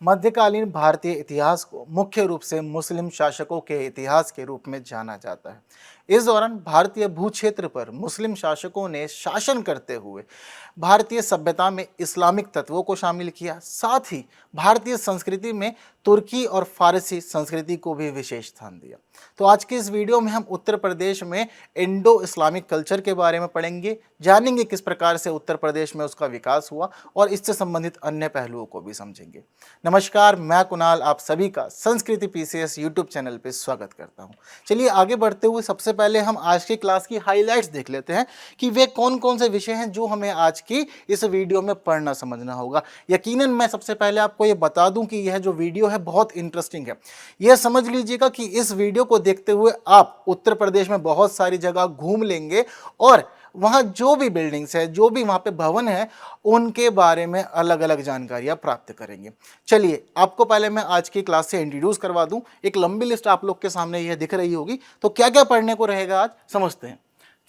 मध्यकालीन भारतीय इतिहास को मुख्य रूप से मुस्लिम शासकों के इतिहास के रूप में जाना जाता है। इस दौरान भारतीय भूक्षेत्र पर मुस्लिम शासकों ने शासन करते हुए भारतीय सभ्यता में इस्लामिक तत्वों को शामिल किया। साथ ही भारतीय संस्कृति में तुर्की और फारसी संस्कृति को भी विशेष स्थान दिया। तो आज के इस वीडियो में हम उत्तर प्रदेश में इंडो इस्लामिक कल्चर के बारे में पढ़ेंगे, जानेंगे किस प्रकार से उत्तर प्रदेश में उसका विकास हुआ और इससे संबंधित अन्य पहलुओं को भी समझेंगे। नमस्कार, मैं कुणाल आप सभी का संस्कृति पीसीएस यूट्यूब चैनल पर स्वागत करता हूं। चलिए आगे बढ़ते हुए सबसे पहले हम आज की क्लास की हाइलाइट्स देख लेते हैं कि वे कौन कौन से विषय हैं जो हमें आज की इस वीडियो में पढ़ना समझना होगा। यकीनन मैं सबसे पहले आपको ये बता दूं कि यह जो वीडियो है बहुत इंटरेस्टिंग है। यह समझ लीजिएगा कि इस वीडियो को देखते हुए आप उत्तर प्रदेश में बहुत सारी जगह घूम लेंगे और वहां जो भी बिल्डिंग्स है, जो भी वहां पे भवन है, उनके बारे में अलग अलग जानकारियां प्राप्त करेंगे। चलिए आपको पहले मैं आज की क्लास से इंट्रोड्यूस करवा दूं। एक लंबी लिस्ट आप लोग के सामने यह दिख रही होगी, तो क्या क्या पढ़ने को रहेगा आज समझते हैं।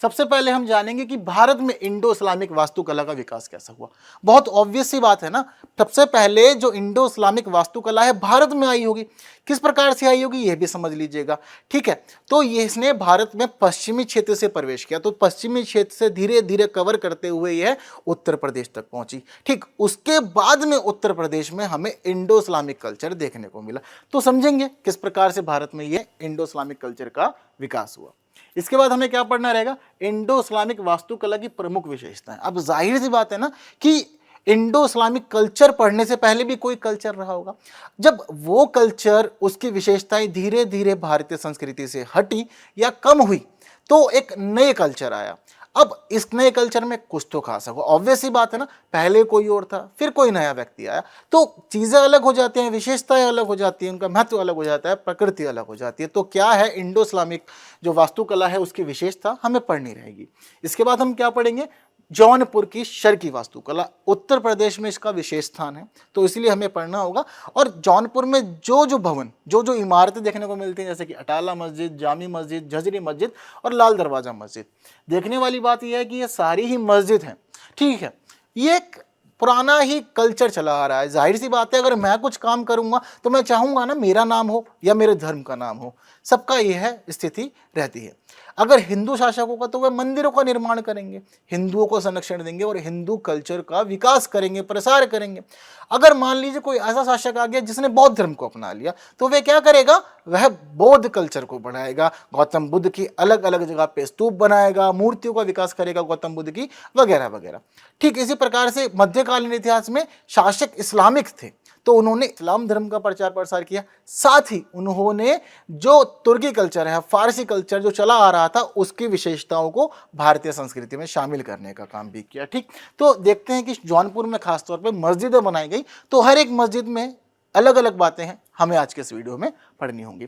सबसे पहले हम जानेंगे कि भारत में इंडो इस्लामिक वास्तुकला का विकास कैसा हुआ। बहुत ऑब्वियस सी बात है ना, सबसे पहले जो इंडो इस्लामिक वास्तुकला है भारत में आई होगी। किस प्रकार से आई होगी यह भी समझ लीजिएगा, ठीक है। तो ये इसने भारत में पश्चिमी क्षेत्र से प्रवेश किया, तो पश्चिमी क्षेत्र से धीरे धीरे कवर करते हुए यह उत्तर प्रदेश तक पहुंची। ठीक, उसके बाद में उत्तर प्रदेश में हमें इंडो इस्लामिक कल्चर देखने को मिला। तो समझेंगे किस प्रकार से भारत में यह इंडो इस्लामिक कल्चर का विकास हुआ। इसके बाद हमें क्या पढ़ना रहेगा, इंडो इस्लामिक वास्तुकला की प्रमुख विशेषताएं। अब जाहिर सी बात है ना कि इंडो इस्लामिक कल्चर पढ़ने से पहले भी कोई कल्चर रहा होगा। जब वो कल्चर, उसकी विशेषताएं धीरे धीरे भारतीय संस्कृति से हटी या कम हुई तो एक नए कल्चर आया। अब इस नए कल्चर में कुछ तो खास होगा, ऑब्वियस ही बात है ना। पहले कोई और था, फिर कोई नया व्यक्ति आया, तो चीजें अलग हो जाती हैं, विशेषताएं अलग हो जाती हैं, उनका महत्व अलग हो जाता है, प्रकृति अलग हो जाती है। तो क्या है इंडो इस्लामिक जो वास्तुकला है उसकी विशेषता हमें पढ़नी रहेगी। इसके बाद हम क्या पढ़ेंगे, जौनपुर की शर की वास्तुकला। उत्तर प्रदेश में इसका विशेष स्थान है, तो इसलिए हमें पढ़ना होगा। और जौनपुर में जो जो भवन, जो जो इमारतें देखने को मिलती हैं, जैसे कि अटाला मस्जिद, जामी मस्जिद, झजरी मस्जिद और लाल दरवाजा मस्जिद, देखने वाली बात यह है कि ये सारी ही मस्जिद हैं, ठीक है। ये एक पुराना ही कल्चर चला आ रहा है। जाहिर सी बात है, अगर मैं कुछ काम करूंगा तो मैं चाहूंगा ना मेरा नाम हो या मेरे धर्म का नाम हो, सबका यह स्थिति रहती है। अगर हिंदू शासक होगा तो वह मंदिरों का निर्माण करेंगे, हिंदुओं को संरक्षण देंगे और हिंदू कल्चर का विकास करेंगे, प्रसार करेंगे। अगर मान लीजिए कोई ऐसा शासक आ गया जिसने बौद्ध धर्म को अपना लिया, तो वह क्या करेगा, वह बौद्ध कल्चर को बढ़ाएगा, गौतम बुद्ध की अलग अलग जगह पे स्तूप बनाएगा, मूर्तियों का विकास करेगा गौतम बुद्ध की, वगैरह वगैरह। ठीक इसी प्रकार से मध्यकालीन इतिहास में शासक इस्लामिक थे, तो उन्होंने इस्लाम धर्म का प्रचार प्रसार किया। साथ ही उन्होंने जो तुर्की कल्चर है, फारसी कल्चर जो चला आ रहा था, उसकी विशेषताओं को भारतीय संस्कृति में शामिल करने का काम भी किया। ठीक, तो देखते हैं कि जौनपुर में खासतौर पर मस्जिदें बनाई गई, तो हर एक मस्जिद में अलग अलग बातें हैं, हमें आज के इस वीडियो में पढ़नी होंगी।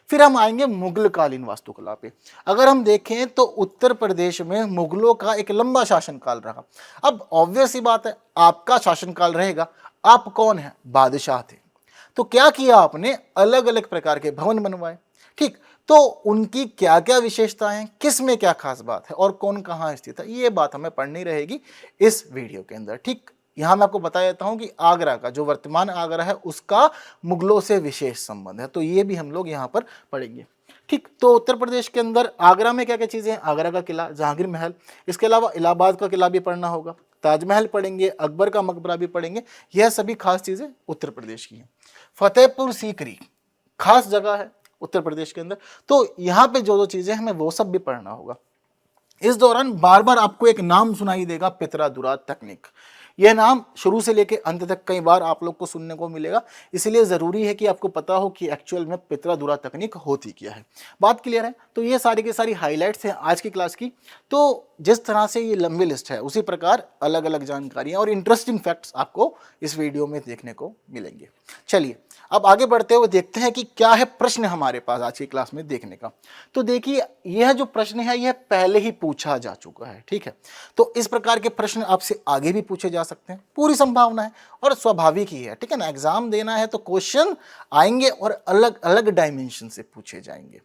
फिर हम आएंगे मुगल कालीन वास्तुकला पे। अगर हम देखें तो उत्तर प्रदेश में मुगलों का एक लंबा शासनकाल रहा। अब ऑब्वियस ही बात है, आपका शासनकाल रहेगा, आप कौन है, बादशाह थे, तो क्या किया आपने, अलग अलग प्रकार के भवन बनवाए। ठीक, तो उनकी क्या क्या विशेषताएं हैं, किस में क्या खास बात है और कौन कहाँ स्थित है, ये बात हमें पढ़नी रहेगी इस वीडियो के अंदर। ठीक, यहां मैं आपको बता देता हूं कि आगरा का जो वर्तमान आगरा है उसका मुगलों से विशेष संबंध है, तो ये भी हम लोग यहाँ पर पढ़ेंगे। ठीक, तो उत्तर प्रदेश के अंदर आगरा में क्या क्या चीजें हैं, आगरा का किला, जहांगीर महल, इसके अलावा इलाहाबाद का किला भी पढ़ना होगा, ताजमहल पढ़ेंगे, अकबर का मकबरा भी पढ़ेंगे। यह सभी खास चीजें उत्तर प्रदेश की हैं। फतेहपुर सीकरी खास जगह है उत्तर प्रदेश के अंदर, तो यहाँ पे जो जो चीजें हमें वो सब भी पढ़ना होगा। इस दौरान बार बार आपको एक नाम सुनाई देगा, पितरादुरा तकनीक। यह नाम शुरू से लेकर अंत तक कई बार आप लोग को सुनने को मिलेगा, इसलिए जरूरी है कि आपको पता हो कि एक्चुअल में पितरादुरा तकनीक होती क्या है। बात क्लियर है, तो ये सारी की सारी हाइलाइट्स हैं आज की क्लास की। तो जिस तरह से ये लंबी लिस्ट है, उसी प्रकार अलग अलग जानकारियां और इंटरेस्टिंग फैक्ट्स आपको इस वीडियो में देखने को मिलेंगे। चलिए अब आगे बढ़ते हुए देखते हैं कि क्या है प्रश्न हमारे पास आज की क्लास में देखने का। तो देखिए, यह जो प्रश्न है यह पहले ही पूछा जा चुका है, ठीक है। तो इस प्रकार के प्रश्न आपसे आगे भी पूछे जा सकते हैं, पूरी संभावना है और स्वाभाविक ही है, ठीक है ना। एग्जाम देना है तो क्वेश्चन आएंगे और अलग अलग डायमेंशन से पूछे जाएंगे।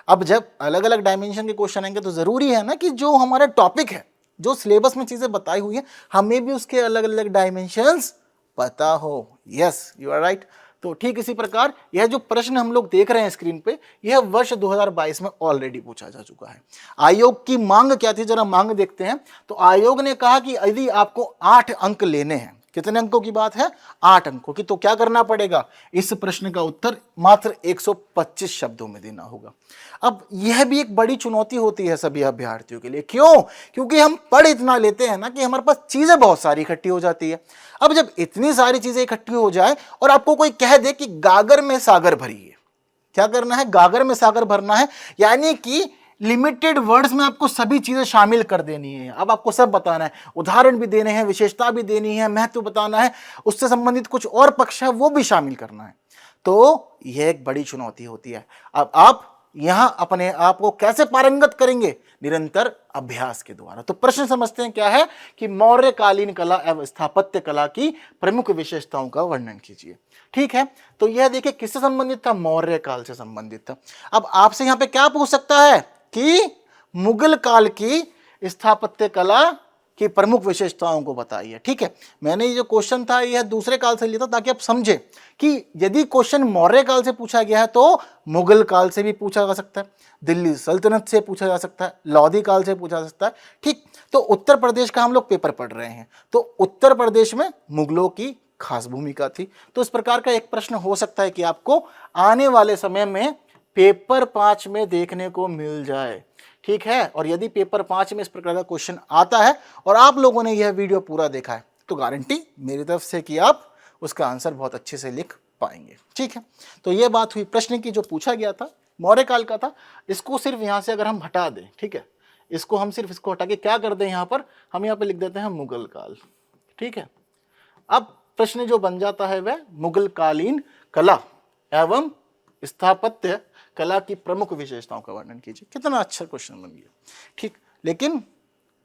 अब जब अलग अलग डायमेंशन के क्वेश्चन आएंगे तो जरूरी है ना कि जो हमारा टॉपिक है, जो सिलेबस में चीजें बताई हुई है, हमें भी उसके अलग अलग डायमेंशंस पता हो। Yes, you are right. तो ठीक इसी प्रकार यह जो प्रश्न हम लोग देख रहे हैं स्क्रीन पे, यह वर्ष 2022 में ऑलरेडी पूछा जा चुका है। आयोग की मांग क्या थी, जरा मांग देखते हैं। तो आयोग ने कहा कि यदि आपको 8 अंक लेने हैं, कितने अंकों की बात है, 8 अंकों की, तो क्या करना पड़ेगा, इस प्रश्न का उत्तर मात्र 125 शब्दों में देना होगा। अब यह भी एक बड़ी चुनौती होती है सभी अभ्यर्थियों के लिए। क्यों? क्योंकि हम पढ़ इतना लेते हैं ना कि हमारे पास चीजें बहुत सारी इकट्ठी हो जाती है। अब जब इतनी सारी चीजें इकट्ठी हो जाए और आपको कोई कह दे कि गागर में सागर भरिए, क्या करना है, गागर में सागर भरना है, यानी कि लिमिटेड वर्ड्स में आपको सभी चीजें शामिल कर देनी है। अब आपको सब बताना है, उदाहरण भी देने हैं, विशेषता भी देनी है, महत्व बताना है, उससे संबंधित कुछ और पक्ष है वो भी शामिल करना है। तो यह एक बड़ी चुनौती होती है। अब आप यहां अपने आप को कैसे पारंगत करेंगे, निरंतर अभ्यास के द्वारा। तो प्रश्न समझते हैं क्या है कि मौर्यकालीन कला एवं स्थापत्य कला की प्रमुख विशेषताओं का वर्णन कीजिए। ठीक है, तो यह देखिए किससे संबंधित था, मौर्य काल से संबंधित था। अब आपसे यहां पे क्या पूछ सकता है कि मुगल काल की स्थापत्य कला की प्रमुख विशेषताओं को बताइए। ठीक है, मैंने ये जो क्वेश्चन था यह दूसरे काल से लिया था ताकि आप समझे कि यदि क्वेश्चन मौर्य काल से पूछा गया है तो मुगल काल से भी पूछा जा सकता है, दिल्ली सल्तनत से पूछा जा सकता है, लोधी काल से पूछा जा सकता है। ठीक, तो उत्तर प्रदेश का हम लोग पेपर पढ़ रहे हैं, तो उत्तर प्रदेश में मुगलों की खास भूमिका थी। तो इस प्रकार का एक प्रश्न हो सकता है कि आपको आने वाले समय में पेपर 5 में देखने को मिल जाए। ठीक है, और यदि पेपर 5 में इस प्रकार का क्वेश्चन आता है और आप लोगों ने यह वीडियो पूरा देखा है तो गारंटी मेरी तरफ से कि आप उसका आंसर बहुत अच्छे से लिख पाएंगे। ठीक है, तो यह बात हुई प्रश्न की जो पूछा गया था, मौर्य काल का था। इसको सिर्फ यहां से अगर हम हटा दें, ठीक है, इसको हम सिर्फ इसको हटा के क्या कर दें, यहां पर हम यहां पे लिख देते हैं मुगल काल। ठीक है, अब प्रश्न जो बन जाता है वह मुगल कालीन कला एवं स्थापत्य कला की प्रमुख विशेषताओं का वर्णन कीजिए। कितना अच्छा क्वेश्चन बन गया। ठीक, लेकिन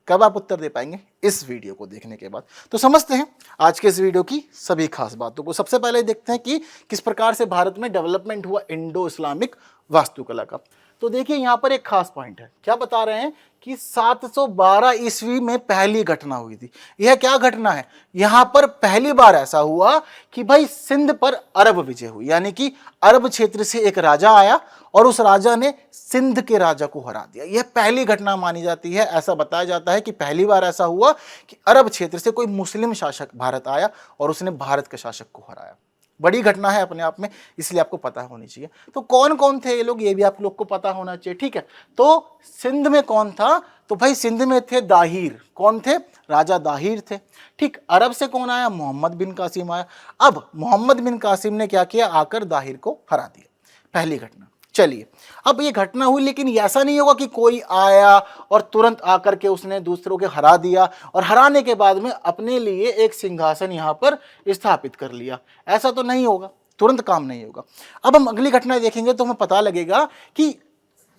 कब आप उत्तर दे पाएंगे, इस वीडियो को देखने के बाद। तो समझते हैं आज के इस वीडियो की सभी खास बातों को। सबसे पहले देखते हैं कि किस प्रकार से भारत में डेवलपमेंट हुआ इंडो इस्लामिक वास्तुकला का। तो देखिए यहां पर एक खास पॉइंट है, क्या बता रहे हैं कि 712 ईस्वी में पहली घटना हुई थी। यह क्या घटना है, यहां पर पहली बार ऐसा हुआ कि भाई सिंध पर अरब विजय हुई, यानी कि अरब क्षेत्र से एक राजा आया और उस राजा ने सिंध के राजा को हरा दिया। यह पहली घटना मानी जाती है। ऐसा बताया जाता है कि पहली बार ऐसा हुआ कि अरब क्षेत्र से कोई मुस्लिम शासक भारत आया और उसने भारत के शासक को हराया। बड़ी घटना है अपने आप में, इसलिए आपको पता होनी चाहिए। तो कौन कौन थे ये लोग, ये भी आप लोग को पता होना चाहिए। ठीक है, तो सिंध में कौन था, तो भाई सिंध में थे दाहिर। कौन थे, राजा दाहिर थे। ठीक, अरब से कौन आया, मोहम्मद बिन कासिम आया। अब मोहम्मद बिन कासिम ने क्या किया, आकर दाहिर को हरा दिया। पहली घटना। चलिए, अब ये घटना हुई, लेकिन ऐसा नहीं होगा कि कोई आया और तुरंत आकर के उसने दूसरों के हरा दिया और हराने के बाद में अपने लिए एक सिंहासन यहां पर स्थापित कर लिया। ऐसा तो नहीं होगा, तुरंत काम नहीं होगा। अब हम अगली घटना देखेंगे तो हमें पता लगेगा कि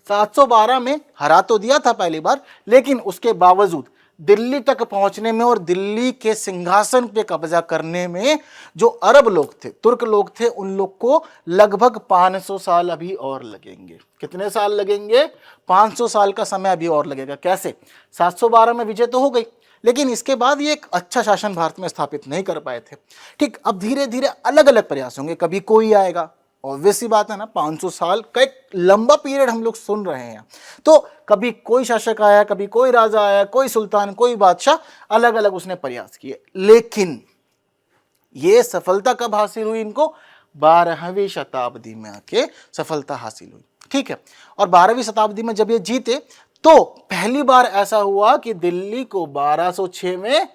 712 में हरा तो दिया था पहली बार, लेकिन उसके बावजूद दिल्ली तक पहुंचने में और दिल्ली के सिंहासन पे कब्जा करने में जो अरब लोग थे, तुर्क लोग थे, उन लोग को लगभग 500 साल अभी और लगेंगे। कितने साल लगेंगे, 500 साल का समय अभी और लगेगा। कैसे, 712 में विजय तो हो गई, लेकिन इसके बाद ये एक अच्छा शासन भारत में स्थापित नहीं कर पाए थे। ठीक, अब धीरे धीरे अलग अलग प्रयास होंगे, कभी कोई आएगा, ऑब्वियस सी बात है ना, 500 साल का एक लंबा पीरियड हम लोग सुन रहे हैं। तो कभी कोई शासक आया, कभी कोई राजा आया, कोई सुल्तान, कोई बादशाह, अलग अलग उसने प्रयास किए। लेकिन ये सफलता कब हासिल हुई इनको, 12वीं शताब्दी में आके सफलता हासिल हुई। ठीक है, और 12वीं शताब्दी में जब ये जीते तो पहली बार ऐसा हुआ कि दिल्ली को 1206 में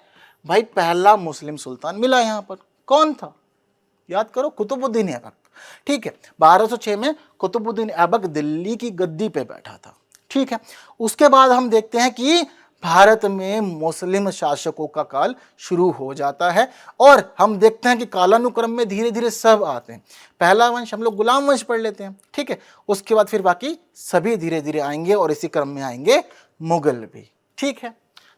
भाई पहला मुस्लिम सुल्तान मिला। यहां पर कौन था, याद करो, कुतुबुद्दीन ऐबक। ठीक है, 1206 में कुतुबुद्दीन ऐबक दिल्ली की गद्दी पे बैठा था। ठीक है, उसके बाद हम देखते हैं कि भारत में मुस्लिम शासकों का काल शुरू हो जाता है और हम देखते हैं कि कालानुक्रम में धीरे धीरे सब आते हैं। पहला वंश हम लोग गुलाम वंश पढ़ लेते हैं। ठीक है, उसके बाद फिर बाकी सभी धीरे धीरे आएंगे और इसी क्रम में आएंगे मुगल भी। ठीक है,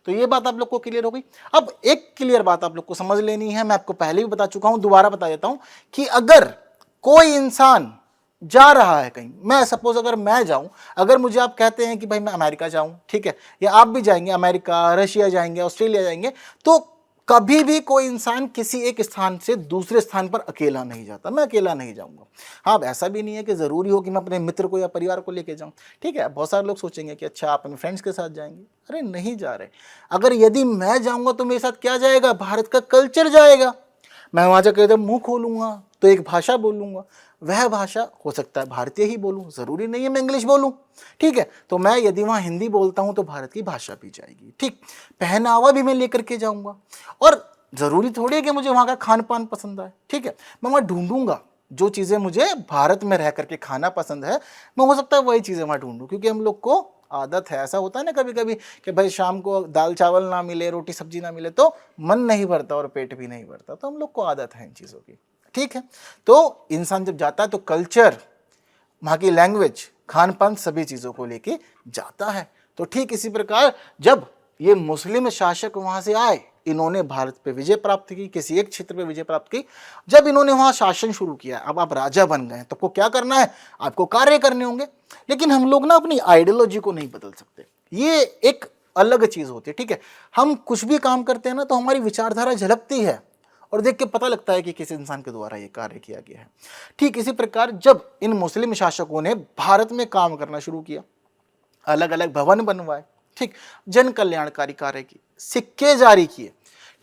तो ये बात आप लोग को क्लियर हो गई। अब एक क्लियर बात आप लोग को समझ लेनी है, मैं आपको पहले भी बता चुका हूं, दोबारा बता देता हूं कि अगर कोई इंसान जा रहा है कहीं, मैं सपोज अगर मैं जाऊं, अगर मुझे आप कहते हैं कि भाई मैं अमेरिका जाऊं, ठीक है, या आप भी जाएंगे अमेरिका, रशिया जाएंगे, ऑस्ट्रेलिया जाएंगे, तो कभी भी कोई इंसान किसी एक स्थान से दूसरे स्थान पर अकेला नहीं जाता, मैं अकेला नहीं जाऊंगा। हाँ, अब ऐसा भी नहीं है कि ज़रूरी हो कि मैं अपने मित्र को या परिवार को लेके जाऊं। ठीक है, बहुत सारे लोग सोचेंगे कि अच्छा आप अपने फ्रेंड्स के साथ जाएंगे, अरे नहीं जा रहे। अगर यदि मैं जाऊंगा तो मेरे साथ क्या जाएगा, भारत का कल्चर जाएगा। मैं वहाँ जाकर जब मुंह खोलूंगा तो एक भाषा बोलूंगा, वह भाषा हो सकता है भारतीय ही बोलूं, ज़रूरी नहीं है मैं इंग्लिश बोलूं। ठीक है, तो मैं यदि वहाँ हिंदी बोलता हूँ तो भारत की भाषा भी जाएगी। ठीक, पहनावा भी मैं लेकर के जाऊँगा, और ज़रूरी थोड़ी है कि मुझे वहाँ का खान पान पसंद आए। ठीक है, मैं वहाँ ढूंढूंगा जो चीज़ें मुझे भारत में रह करके खाना पसंद है, मैं हो सकता है वही चीज़ें वहाँ ढूंढूँ, क्योंकि हम लोग को आदत है, ऐसा होता है ना कभी कभी कि भाई शाम को दाल चावल ना मिले, रोटी सब्जी ना मिले तो मन नहीं भरता और पेट भी नहीं भरता, तो हम लोग को आदत है इन चीज़ों की। ठीक है, तो इंसान जब जाता है तो कल्चर, वहाँ की लैंग्वेज, खान पान, सभी चीज़ों को लेके जाता है। तो ठीक इसी प्रकार जब ये मुस्लिम शासक वहाँ से आए, इन्होंने भारत पे विजय प्राप्त की, किसी एक क्षेत्र पे विजय प्राप्त की, जब इन्होंने वहाँ शासन शुरू किया, अब आप राजा बन गए तो आपको क्या करना है, आपको कार्य करने होंगे। लेकिन हम लोग ना अपनी आइडियोलॉजी को नहीं बदल सकते, ये एक अलग चीज़ होती है। ठीक है, हम कुछ भी काम करते हैं ना तो हमारी विचारधारा झलकती है और देख के पता लगता है कि किस इंसान के द्वारा ये कार्य किया गया है। ठीक इसी प्रकार जब इन मुस्लिम शासकों ने भारत में काम करना शुरू किया, अलग अलग भवन बनवाए, ठीक, जन कल्याणकारी कार्य किए, सिक्के जारी किए,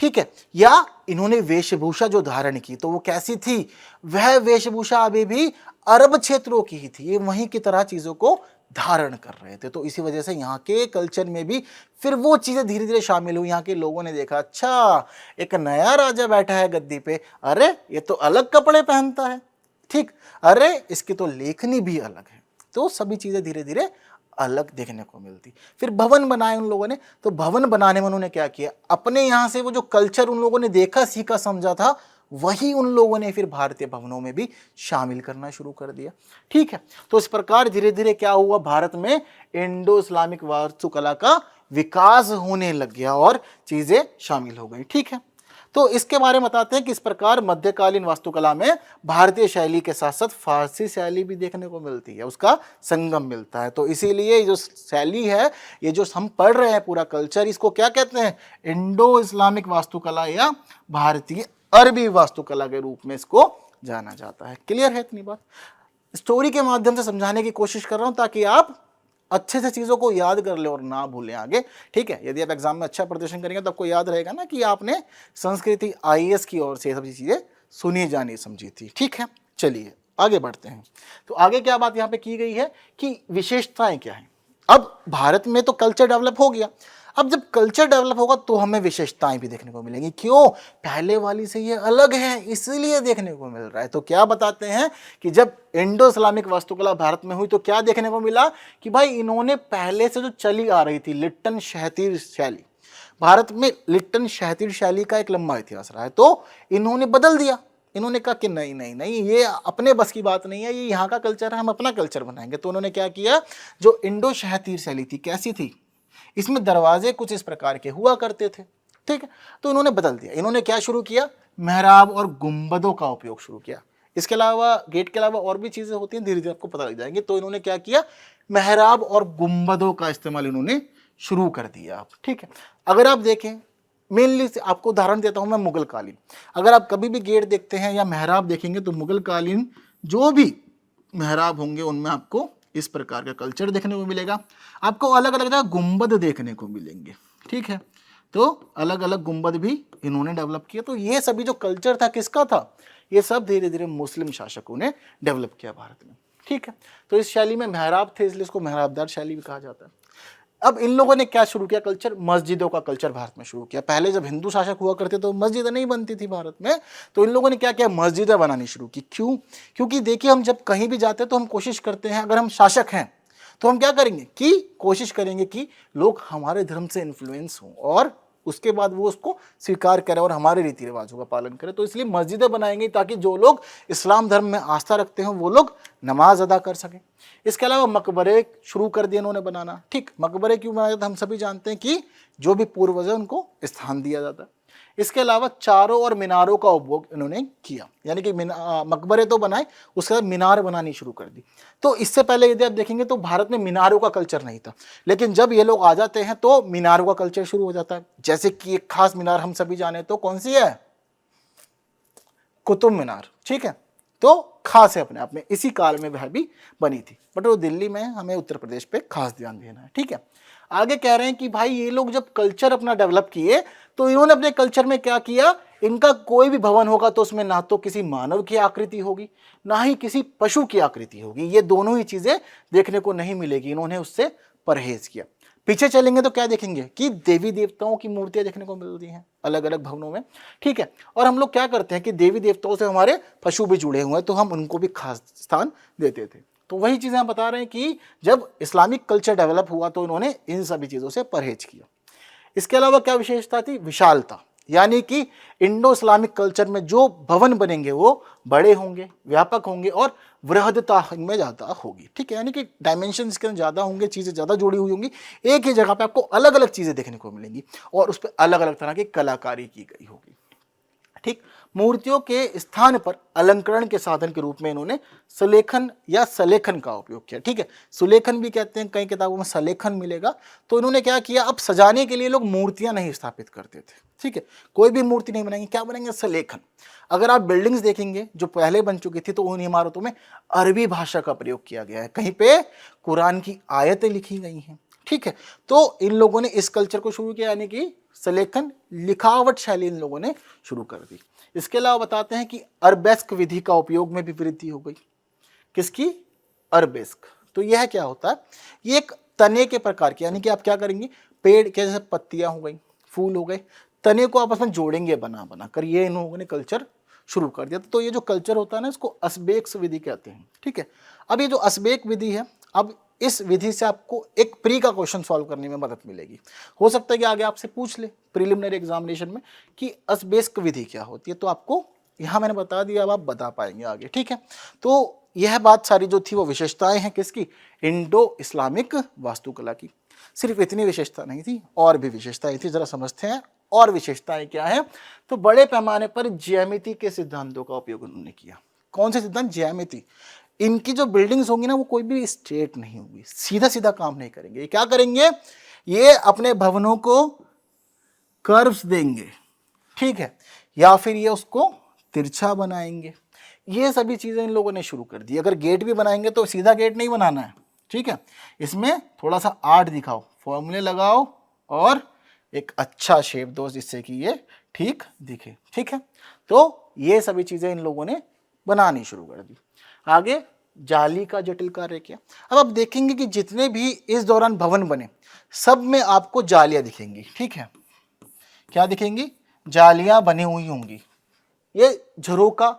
ठीक है, या इन्होंने वेशभूषा जो धारण की तो वो कैसी थी, वह वेशभूषा अभी भी अरब क्षेत्रों की ही थी, ये वहीं की तरह चीजों को धारण कर रहे थे। तो इसी वजह से यहाँ के कल्चर में भी फिर वो चीजें धीरे धीरे शामिल हुई। यहाँ के लोगों ने देखा, अच्छा एक नया राजा बैठा है गद्दी पे, अरे ये तो अलग कपड़े पहनता है, ठीक, अरे इसकी तो लेखनी भी अलग है। तो सभी चीजें धीरे धीरे अलग देखने को मिलती। फिर भवन बनाए उन लोगों ने, तो भवन बनाने में उन्होंने क्या किया, अपने यहाँ से वो जो कल्चर उन लोगों ने देखा सीखा समझा था, वही उन लोगों ने फिर भारतीय भवनों में भी शामिल करना शुरू कर दिया। ठीक है, तो इस प्रकार धीरे धीरे क्या हुआ, भारत में इंडो इस्लामिक वास्तुकला का विकास होने लग गया और चीजें शामिल हो गई। ठीक है, तो इसके बारे में बताते हैं कि इस प्रकार मध्यकालीन वास्तुकला में भारतीय शैली के साथ साथ फारसी शैली भी देखने को मिलती है, उसका संगम मिलता है। तो इसीलिए जो शैली है, ये जो हम पढ़ रहे हैं पूरा कल्चर, इसको क्या कहते हैं, इंडो इस्लामिक वास्तुकला या भारतीय अरबी वास्तुकला के रूप में इसको जाना जाता है। क्लियर है इतनी बात? स्टोरी के माध्यम से समझाने की कोशिश कर रहा हूं ताकि आप अच्छे से चीज़ों को याद कर ले और ना भूलें आगे। ठीक है, यदि आप एग्जाम में अच्छा प्रदर्शन करेंगे तो आपको याद रहेगा ना कि आपने संस्कृति आईएएस की ओर से सभी चीज़ें सुनी जानी समझी थी। ठीक है, चलिए आगे बढ़ते हैं। तो आगे क्या बात यहाँ पे की गई है कि विशेषताएं क्या हैं। अब भारत में तो कल्चर डेवलप हो गया, अब जब कल्चर डेवलप होगा तो हमें विशेषताएं भी देखने को मिलेंगी। क्यों, पहले वाली से ये अलग है इसलिए देखने को मिल रहा है। तो क्या बताते हैं कि जब इंडो इस्लामिक वास्तुकला भारत में हुई तो क्या देखने को मिला कि भाई इन्होंने पहले से जो चली आ रही थी लिट्टन शहतीर शैली, भारत में लिट्टन शहतीर शैली का एक लंबा इतिहास रहा है, तो इन्होंने बदल दिया। इन्होंने कहा कि नहीं नहीं नहीं, ये अपने बस की बात नहीं है, ये यहाँ का कल्चर है, हम अपना कल्चर बनाएंगे। तो उन्होंने क्या किया, जो इंडो शहतीर शैली थी कैसी थी, इसमें दरवाजे कुछ इस प्रकार के हुआ करते थे। ठीक है, तो इन्होंने बदल दिया। इन्होंने क्या शुरू किया, मेहराब और गुंबदों का उपयोग शुरू किया। इसके अलावा गेट के अलावा और भी चीजें होती हैं, धीरे धीरे आपको पता लग जाएंगे। तो इन्होंने क्या किया, मेहराब और गुंबदों का इस्तेमाल इन्होंने शुरू कर दिया। ठीक है, अगर आप देखें, मेनली आपको उदाहरण देता हूं मैं मुगल कालीन। अगर आप कभी भी गेट देखते हैं या मेहराब देखेंगे तो मुगल कालीन जो भी मेहराब होंगे उनमें आपको इस प्रकार का कल्चर देखने को मिलेगा। आपको अलग अलग जगह गुंबद देखने को मिलेंगे। ठीक है, तो अलग अलग गुंबद भी इन्होंने डेवलप किया। तो ये सभी जो कल्चर था किसका था, ये सब धीरे धीरे मुस्लिम शासकों ने डेवलप किया भारत में। ठीक है, तो इस शैली में मेहराब थे इसलिए इसको मेहराबदार शैली भी कहा जाता है। अब इन लोगों ने क्या शुरू किया, कल्चर, मस्जिदों का कल्चर भारत में शुरू किया। पहले जब हिंदू शासक हुआ करते तो मस्जिदें नहीं बनती थी भारत में, तो इन लोगों ने क्या किया, मस्जिदें बनानी शुरू की। क्यों, क्योंकि देखिए हम जब कहीं भी जाते हैं तो हम कोशिश करते हैं, अगर हम शासक हैं तो हम क्या करेंगे कि कोशिश करेंगे कि लोग हमारे धर्म से इन्फ्लुएंस हों और उसके बाद वो उसको स्वीकार करें और हमारे रीति रिवाजों का पालन करें। तो इसलिए मस्जिदें बनाएंगे ताकि जो लोग इस्लाम धर्म में आस्था रखते हैं वो लोग नमाज अदा कर सकें। इसके अलावा मकबरे शुरू कर दिए उन्होंने बनाना। ठीक, मकबरे क्यों बनाए जाते हम सभी जानते हैं कि जो भी पूर्वज है उनको स्थान दिया जाता है। इसके अलावा चारों और मीनारों का उपभोग इन्होंने किया, यानी कि मकबरे तो बनाए, उसके बाद मीनार बनानी शुरू कर दी। तो इससे पहले यदि आप देखेंगे तो भारत में मीनारों का कल्चर नहीं था, लेकिन जब ये लोग आ जाते हैं तो मीनारों का कल्चर शुरू हो जाता है। जैसे कि एक खास मीनार हम सभी जाने तो कौन सी है, कुतुब मीनार, ठीक है। तो खास है अपने आप में, इसी काल में वह भी बनी थी, बट वो दिल्ली में, हमें उत्तर प्रदेश पे खास ध्यान देना है, ठीक है। आगे कह रहे हैं कि भाई ये लोग जब कल्चर अपना डेवलप किए तो इन्होंने अपने कल्चर में क्या किया, इनका कोई भी भवन होगा तो उसमें ना तो किसी मानव की आकृति होगी, ना ही किसी पशु की आकृति होगी, ये दोनों ही चीजें देखने को नहीं मिलेगी, इन्होंने उससे परहेज किया। पीछे चलेंगे तो क्या देखेंगे कि देवी देवताओं की मूर्तियां देखने को मिलती हैं अलग अलग भवनों में, ठीक है। और हम लोग क्या करते हैं कि देवी देवताओं से हमारे पशु भी जुड़े हुए हैं, तो हम उनको भी खास स्थान देते थे। तो वही चीजें हम बता रहे हैं कि जब इस्लामिक कल्चर डेवलप हुआ तो इन्होंने इन सभी चीजों से परहेज किया। इसके अलावा क्या विशेषता थी, विशालता, यानी कि इंडो इस्लामिक कल्चर में जो भवन बनेंगे वो बड़े होंगे, व्यापक होंगे और वृहदता इनमें ज़्यादा होगी, ठीक है। यानी कि डायमेंशन इसके अंदर ज़्यादा होंगे, चीज़ें ज़्यादा जुड़ी हुई होंगी, एक ही जगह पे आपको अलग अलग चीज़ें देखने को मिलेंगी और उस पर अलग अलग तरह की कलाकारी की गई होगी, ठीक। मूर्तियों के स्थान पर अलंकरण के साधन के रूप में इन्होंने सुलेखन या सलेखन का उपयोग किया, ठीक है। सुलेखन भी कहते हैं, कई किताबों में सलेखन मिलेगा। तो इन्होंने क्या किया, अब सजाने के लिए लोग मूर्तियां नहीं स्थापित करते थे, ठीक है, कोई भी मूर्ति नहीं बनाएंगे, क्या बनाएंगे, सलेखन। अगर आप बिल्डिंग्स देखेंगे जो पहले बन चुकी थी तो उन इमारतों में अरबी भाषा का प्रयोग किया गया है, कहीं पे कुरान की आयतें लिखी गई हैं, ठीक है। तो इन लोगों ने इस कल्चर को शुरू किया, यानी कि सलेखन लिखावट शैली इन लोगों ने शुरू कर दी। इसके अलावा बताते हैं कि अरबेस्क विधि का उपयोग में भी वृद्धि हो गई। किसकी, अरबेस्क। तो यह क्या होता है, ये एक तने के प्रकार की, यानी कि आप क्या करेंगे, पेड़ के जैसे पत्तियां हो गई, फूल हो गए, तने को आपस में जोड़ेंगे बना बना कर, ये इन लोगों ने कल्चर शुरू कर दिया। तो ये जो कल्चर होता है ना, इसको अस्बेक विधि कहते हैं, ठीक है। अब ये जो अस्बेक विधि है, अब इस विधि से आपको एक प्री का क्वेश्चन सॉल्व करने में मदद मिलेगी। हो सकता है कि आगे आपसे पूछ ले प्रीलिमिनरी एग्जामिनेशन में कि अस्बेक विधि क्या होती है, तो आपको यहाँ मैंने बता दिया, अब आप बता पाएंगे आगे, ठीक है। तो यह बात सारी जो थी वो विशेषताएं हैं किसकी, इंडो इस्लामिक वास्तुकला की। सिर्फ इतनी विशेषता नहीं थी, और भी विशेषताएं थी, जरा समझते हैं और विशेषताएं क्या है। तो बड़े पैमाने पर ज्यामिति के सिद्धांतों का उपयोग उन्होंने किया। कौन से सिद्धांत, ज्यामिति। इनकी जो बिल्डिंग्स होंगी ना वो कोई भी स्ट्रेट नहीं होगी, सीधा सीधा काम नहीं करेंगे। ये क्या करेंगे, ये अपने भवनों को कर्व्स देंगे, ठीक है, या फिर ये उसको तिरछा बनाएंगे। ये सभी चीजें इन लोगों ने शुरू कर दी। अगर गेट भी बनाएंगे तो सीधा गेट नहीं बनाना है, ठीक है, इसमें थोड़ा सा आर्ट दिखाओ, फॉर्मूले लगाओ और एक अच्छा शेप दो जिससे कि ये ठीक दिखे, ठीक है। तो ये सभी चीजें इन लोगों ने बनानी शुरू कर दी। आगे जाली का जटिल कार्य किया। अब आप देखेंगे कि जितने भी इस दौरान भवन बने सब में आपको जालियां दिखेंगी, ठीक है, क्या दिखेंगी, जालियां बनी हुई होंगी। ये झरोका,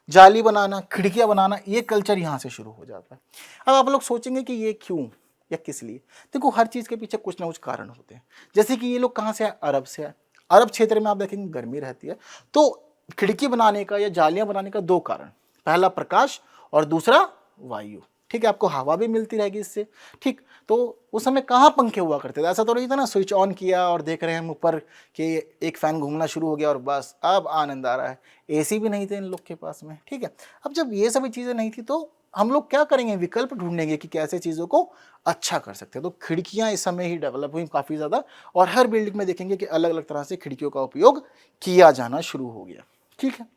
जाली बनाना, खिड़कियां बनाना, ये कल्चर यहां से शुरू हो जाता है। अब आप लोग सोचेंगे कि ये क्यों या किस लिए। देखो हर चीज के पीछे कुछ ना कुछ कारण होते हैं। जैसे कि ये लोग कहां से आए, अरब से आए। अरब क्षेत्र में आप देखेंगे गर्मी रहती है, तो खिड़की बनाने का या जालियां बनाने का दो कारण, पहला प्रकाश और दूसरा वायु, ठीक है, आपको हवा भी मिलती रहेगी इससे, ठीक। तो उस समय कहाँ पंखे हुआ करते थे, ऐसा तो नहीं था ना स्विच ऑन किया और देख रहे हैं हम ऊपर कि एक फैन घूमना शुरू हो गया और बस अब आनंद आ रहा है। एसी भी नहीं थे इन लोग के पास में, ठीक है। अब जब ये सभी चीज़ें नहीं थी तो हम लोग क्या करेंगे, विकल्प ढूंढेंगे कि कैसे चीज़ों को अच्छा कर सकते हैं। तो खिड़कियाँ इस समय ही डेवलप हुई काफ़ी ज़्यादा, और हर बिल्डिंग में देखेंगे कि अलग अलग तरह से खिड़कियों का उपयोग किया जाना शुरू हो गया, ठीक है।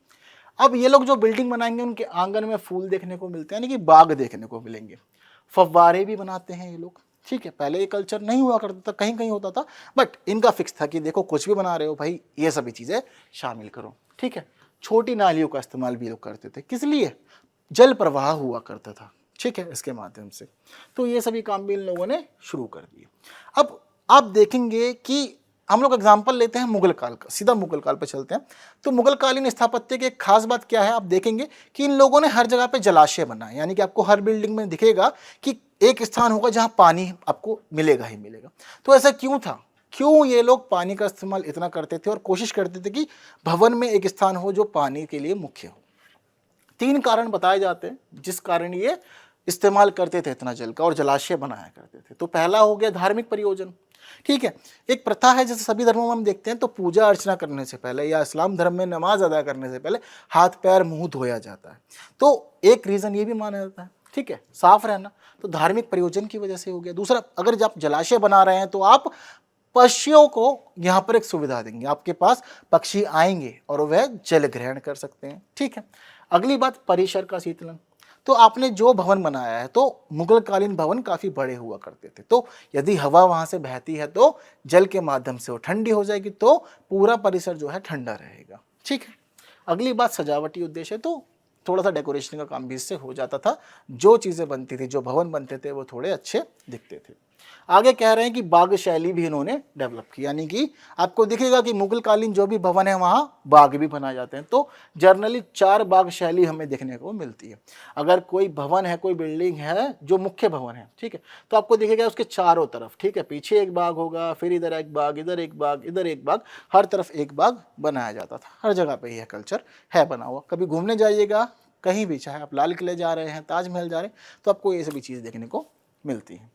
अब ये लोग जो बिल्डिंग बनाएंगे उनके आंगन में फूल देखने को मिलते हैं, यानी कि बाग देखने को मिलेंगे। फव्वारे भी बनाते हैं ये लोग, ठीक है। पहले ये कल्चर नहीं हुआ करता था, कहीं कहीं होता था, बट इनका फिक्स था कि देखो कुछ भी बना रहे हो भाई ये सभी चीज़ें शामिल करो, ठीक है। छोटी नालियों का इस्तेमाल भी लोग करते थे, किस लिए, जल प्रवाह हुआ करता था, ठीक है, इसके माध्यम से। तो ये सभी काम भी इन लोगों ने शुरू कर दिए। अब आप देखेंगे कि हम लोग एग्जाम्पल लेते हैं मुगल काल का, सीधा मुगल काल पर चलते हैं। तो मुगल कालीन स्थापत्य की एक खास बात क्या है, आप देखेंगे कि इन लोगों ने हर जगह पे जलाशय बनाए, यानी कि आपको हर बिल्डिंग में दिखेगा कि एक स्थान होगा जहां पानी आपको मिलेगा ही मिलेगा। तो ऐसा क्यों था, क्यों ये लोग पानी का इस्तेमाल इतना करते थे और कोशिश करते थे कि भवन में एक स्थान हो जो पानी के लिए मुख्य हो। तीन कारण बताए जाते हैं जिस कारण ये इस्तेमाल करते थे इतना जल का और जलाशय बनाया करते थे। तो पहला हो गया धार्मिक प्रयोजन, ठीक है। एक प्रथा है जैसे सभी धर्मों में हम देखते हैं, तो पूजा अर्चना करने से पहले या इस्लाम धर्म में नमाज अदा करने से पहले हाथ पैर मुंह धोया जाता है। तो एक रीज़न ये भी माना जाता है, ठीक है, साफ रहना, तो धार्मिक प्रयोजन की वजह से हो गया। दूसरा, अगर आप जलाशय बना रहे हैं तो आप पक्षियों को यहाँ पर एक सुविधा देंगे, आपके पास पक्षी आएंगे और वह जल ग्रहण कर सकते हैं, ठीक है। अगली बात, परिसर का शीतलन। तो आपने जो भवन बनाया है, तो मुगल कालीन भवन काफ़ी बड़े हुआ करते थे, तो यदि हवा वहाँ से बहती है तो जल के माध्यम से वो ठंडी हो जाएगी, तो पूरा परिसर जो है ठंडा रहेगा, ठीक है। अगली बात, सजावटी उद्देश्य, तो थोड़ा सा डेकोरेशन का काम भी इससे हो जाता था, जो चीज़ें बनती थी, जो भवन बनते थे वो थोड़े अच्छे दिखते थे। आगे कह रहे हैं कि बाग शैली भी इन्होंने डेवलप की, यानी कि आपको दिखेगा कि मुगल कालीन जो भी भवन है वहाँ बाग भी बनाए जाते हैं, तो जर्नली 4 बाग शैली हमें देखने को मिलती है। अगर कोई भवन है, कोई बिल्डिंग है जो मुख्य भवन है, ठीक है, तो आपको दिखेगा उसके चारों तरफ, ठीक है, पीछे एक बाग होगा, फिर इधर एक बाग, इधर एक बाग, इधर एक बाग, हर तरफ एक बाग बनाया जाता था। हर जगह पे यह कल्चर है बना हुआ। कभी घूमने जाइएगा कहीं भी, चाहे आप लाल किले जा रहे हैं, ताजमहल जा रहे हैं, तो आपको ये सभी चीज़ देखने को मिलती हैं,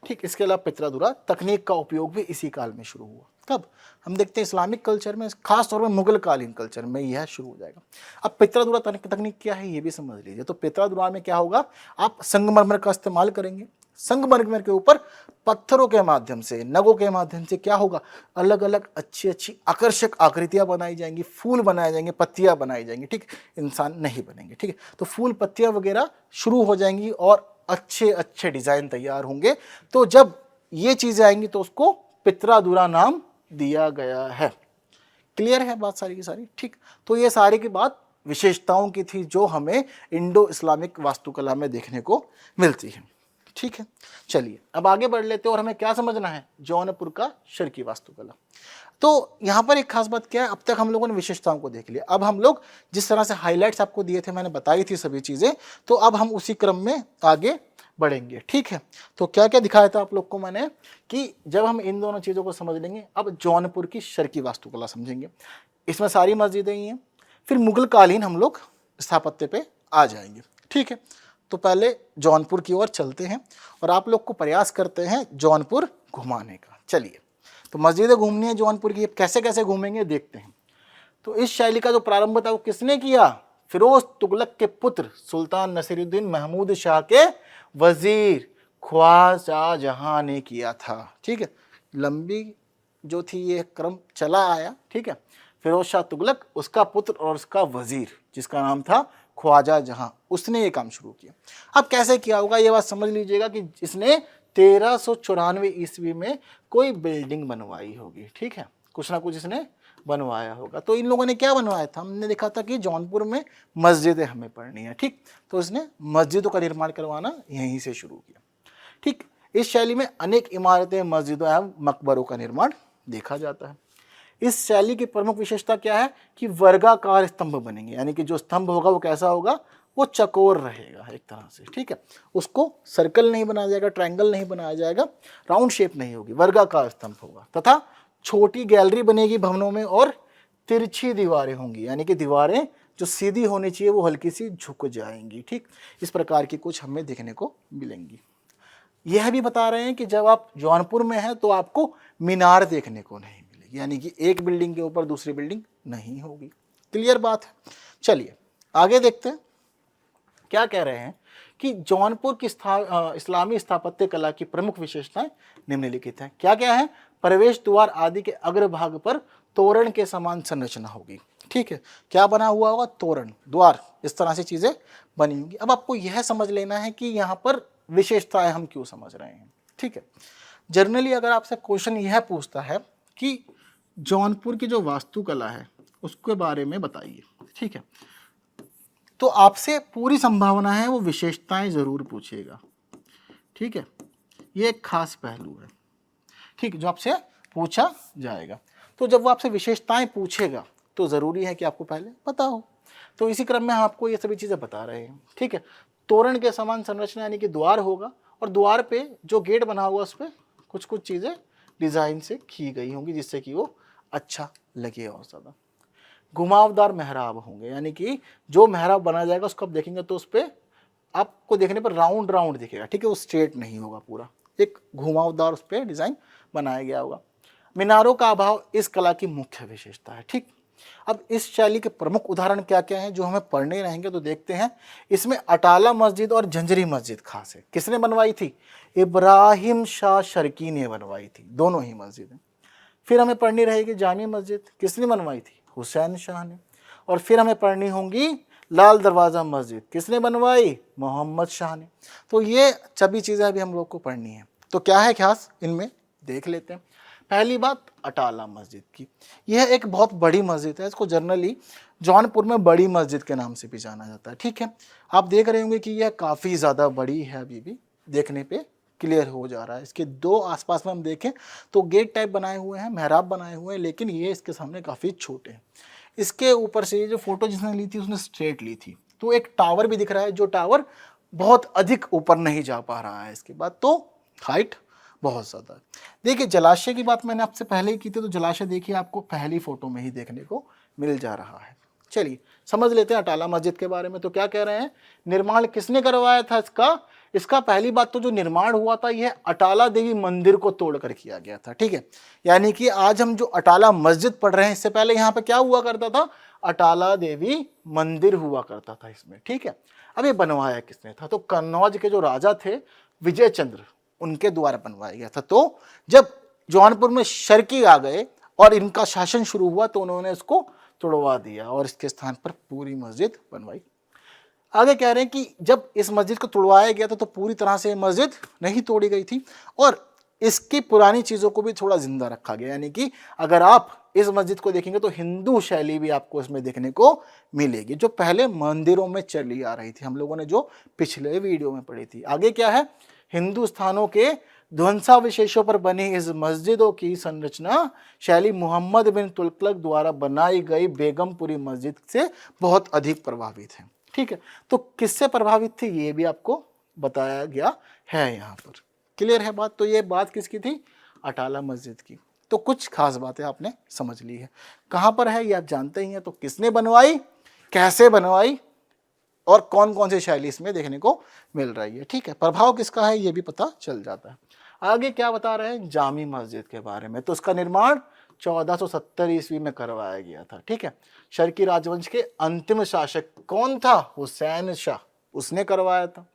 ठीक। इसके अलावा पितरादुरा तकनीक का उपयोग भी इसी काल में शुरू हुआ। कब? हम देखते हैं इस्लामिक कल्चर में, खास तौर पर मुगल कालीन कल्चर में यह शुरू हो जाएगा। अब पितरादुरा तकनीक क्या है ये भी समझ लीजिए। तो पितरादुरा में क्या होगा, आप संगमरमर का इस्तेमाल करेंगे। संगमरमर के ऊपर पत्थरों के माध्यम से, नगों के माध्यम से क्या होगा, अलग अलग अच्छी अच्छी आकर्षक आकृतियां बनाई जाएंगी, फूल बनाए जाएंगे, पत्तियां बनाई जाएंगी, ठीक। इंसान नहीं बनेंगे, ठीक है। तो फूल पत्तियां वगैरह शुरू हो जाएंगी और अच्छे अच्छे डिजाइन तैयार होंगे। तो जब ये चीजें आएंगी तो उसको पितरादुरा नाम दिया गया है। क्लियर है बात सारी की सारी, ठीक। तो ये सारी की बात विशेषताओं की थी जो हमें इंडो इस्लामिक वास्तुकला में देखने को मिलती है, ठीक है। चलिए अब आगे बढ़ लेते हैं और हमें क्या समझना है, जौनपुर का शर्की वास्तुकला। तो यहाँ पर एक खास बात क्या है, अब तक हम लोगों ने विशेषताओं को देख लिया। अब हम लोग जिस तरह से हाइलाइट्स आपको दिए थे, मैंने बताई थी सभी चीज़ें, तो अब हम उसी क्रम में आगे बढ़ेंगे, ठीक है। तो क्या क्या दिखाया था आप लोग को मैंने, कि जब हम इन दोनों चीज़ों को समझ लेंगे, अब जौनपुर की शर्की वास्तुकला समझेंगे। इसमें सारी मस्जिदें ही हैं। फिर मुगल कालीन हम लोग स्थापत्य पे आ जाएंगे, ठीक है। तो पहले जौनपुर की ओर चलते हैं और आप लोग को प्रयास करते हैं जौनपुर घुमाने का। चलिए, तो मस्जिदें घूमनी है जौनपुर की, कैसे कैसे घूमेंगे देखते हैं। तो इस शैली का जो प्रारंभ था वो किसने किया, फिरोज तुगलक के पुत्र सुल्तान नसीरुद्दीन महमूद शाह के वजीर ख्वाजा जहां ने किया था, ठीक है। लंबी जो थी ये क्रम चला आया, ठीक है। फिरोज शाह तुगलक, उसका पुत्र और उसका वजीर जिसका नाम था ख्वाजा जहां, उसने ये काम शुरू किया। अब कैसे किया होगा ये बात समझ लीजिएगा कि इसने 1394 ईस्वी में कोई बिल्डिंग बनवाई होगी, ठीक है, कुछ ना कुछ इसने बनवाया होगा। तो इन लोगों ने क्या बनवाया था, हमने देखा था कि जौनपुर में मस्जिदें हमें पढ़नी है, ठीक। तो इसने मस्जिदों का निर्माण करवाना यहीं से शुरू किया, ठीक। इस शैली में अनेक इमारतें, मस्जिदों एवं मकबरों का निर्माण देखा जाता है। इस शैली की प्रमुख विशेषता क्या है कि वर्गाकार स्तंभ बनेंगे, यानी कि जो स्तंभ होगा वो कैसा होगा, वो चकोर रहेगा एक तरह से, ठीक है। उसको सर्कल नहीं बनाया जाएगा, ट्रायंगल नहीं बनाया जाएगा, राउंड शेप नहीं होगी, वर्गाकार स्तंभ होगा। तथा छोटी गैलरी बनेगी भवनों में और तिरछी दीवारें होंगी, यानी कि दीवारें जो सीधी होनी चाहिए वो हल्की सी झुक जाएंगी, ठीक। इस प्रकार की कुछ हमें देखने को मिलेंगी। यह भी बता रहे हैं कि जब आप जौनपुर में हैं तो आपको मीनार देखने को नहीं मिलेगी, यानी कि एक बिल्डिंग के ऊपर दूसरी बिल्डिंग नहीं होगी। क्लियर बात है। चलिए आगे देखते हैं क्या कह रहे हैं कि जौनपुर की इस्लामी स्थापत्य कला की प्रमुख विशेषताएं निम्नलिखित हैं। क्या क्या है, प्रवेश द्वार आदि के अग्रभाग पर तोरण के समान संरचना होगी, ठीक है। क्या बना हुआ होगा, तोरण, द्वार, इस तरह से चीजें बनी होंगी। अब आपको यह समझ लेना है कि यहाँ पर विशेषताएं हम क्यों समझ रहे हैं, ठीक है। जनरली अगर आपसे क्वेश्चन यह पूछता है कि जौनपुर की जो वास्तुकला है उसके बारे में बताइए, ठीक है, तो आपसे पूरी संभावना है वो विशेषताएं जरूर पूछेगा, ठीक है। ये एक खास पहलू है, ठीक, जो आपसे पूछा जाएगा। तो जब वो आपसे विशेषताएं पूछेगा तो जरूरी है कि आपको पहले पता हो। तो इसी क्रम में हम आपको ये सभी चीजें बता रहे हैं, ठीक है। तोरण के समान संरचना यानी कि द्वार होगा और द्वार पे जो गेट बना हुआ उस पर कुछ कुछ चीजें डिजाइन से की गई होंगी जिससे कि वो अच्छा लगे और ज्यादा। घुमावदार मेहराब होंगे, यानी कि जो मेहराब बनाया जाएगा उसको आप देखेंगे तो उस पर आपको देखने पर राउंड राउंड दिखेगा, ठीक है, वो स्ट्रेट नहीं होगा पूरा, एक घुमावदार उस पर डिज़ाइन बनाया गया होगा। मीनारों का अभाव इस कला की मुख्य विशेषता है। ठीक, अब इस शैली के प्रमुख उदाहरण क्या क्या हैं जो हमें पढ़ने रहेंगे, तो देखते हैं। इसमें अटाला मस्जिद और जंजरी मस्जिद खास है। किसने बनवाई थी? इब्राहिम शाह शर्की ने बनवाई थी, दोनों ही मस्जिदें। फिर हमें पढ़नी रहेगी जामी मस्जिद, किसने बनवाई थी? हुसैन शाह ने। और फिर हमें पढ़नी होंगी लाल दरवाज़ा मस्जिद, किसने बनवाई? मोहम्मद शाह ने। तो ये सभी चीज़ें अभी हम लोग को पढ़नी है। तो क्या है खास इनमें, देख लेते हैं। पहली बात अटाला मस्जिद की। यह एक बहुत बड़ी मस्जिद है, इसको जनरली जौनपुर में बड़ी मस्जिद के नाम से भी जाना जाता है। ठीक है, आप देख रहे होंगे कि यह काफ़ी ज़्यादा बड़ी है, अभी भी देखने पे क्लियर हो जा रहा है। इसके दो आसपास में हम देखें तो गेट टाइप बनाए हुए हैं, मेहराब बनाए हुए हैं, लेकिन ये इसके सामने काफ़ी छोटे हैं। इसके ऊपर से ये जो फोटो जिसने ली थी उसने स्ट्रेट ली थी, तो एक टावर भी दिख रहा है, जो टावर बहुत अधिक ऊपर नहीं जा पा रहा है। इसके बाद तो हाइट बहुत ज़्यादा है। देखिए जलाशय की बात मैंने आपसे पहले ही की थी, तो जलाशय देखिए आपको पहली फोटो में ही देखने को मिल जा रहा है। चलिए समझ लेते हैं अटाला मस्जिद के बारे में। तो क्या कह रहे हैं, निर्माण किसने करवाया था इसका पहली बात तो जो निर्माण हुआ था यह अटाला देवी मंदिर को तोड़कर किया गया था। ठीक है, यानी कि आज हम जो अटाला मस्जिद पढ़ रहे हैं, इससे पहले यहाँ पे क्या हुआ करता था? अटाला देवी मंदिर हुआ करता था इसमें। ठीक है, अब ये बनवाया किसने था? तो कन्नौज के जो राजा थे विजय चंद्र, उनके द्वारा बनवाया गया था। तो जब जौनपुर में शर्की आ गए और इनका शासन शुरू हुआ तो उन्होंने इसको तोड़वा दिया और इसके स्थान पर पूरी मस्जिद बनवाई। आगे कह रहे हैं कि जब इस मस्जिद को तोड़वाया गया था तो पूरी तरह से मस्जिद नहीं तोड़ी गई थी और इसकी पुरानी चीज़ों को भी थोड़ा जिंदा रखा गया। यानी कि अगर आप इस मस्जिद को देखेंगे तो हिंदू शैली भी आपको इसमें देखने को मिलेगी, जो पहले मंदिरों में चली आ रही थी, हम लोगों ने जो पिछले वीडियो में पढ़ी थी। आगे क्या है, हिंदू स्थानों के ध्वंसावशेषों पर बनी इस मस्जिदों की संरचना शैली मोहम्मद बिन तुगलक द्वारा बनाई गई बेगमपुरी मस्जिद से बहुत अधिक प्रभावित है। ठीक है, तो किससे प्रभावित थी ये भी आपको बताया गया है यहाँ पर। क्लियर है बात? तो ये बात किसकी थी? अटाला मस्जिद की। तो कुछ खास बातें आपने समझ ली है। कहाँ पर है ये आप जानते ही हैं। तो किसने बनवाई, कैसे बनवाई और कौन कौन सी शैली इसमें देखने को मिल रही है। ठीक है, प्रभाव किसका है ये भी पता चल जाता है। आगे क्या बता रहे हैं, जामी मस्जिद के बारे में। तो उसका निर्माण 1470 ईस्वी में करवाया गया था। ठीक है, शर्की राजवंश के अंतिम शासक कौन था? हुसैन शाह, उसने करवाया था।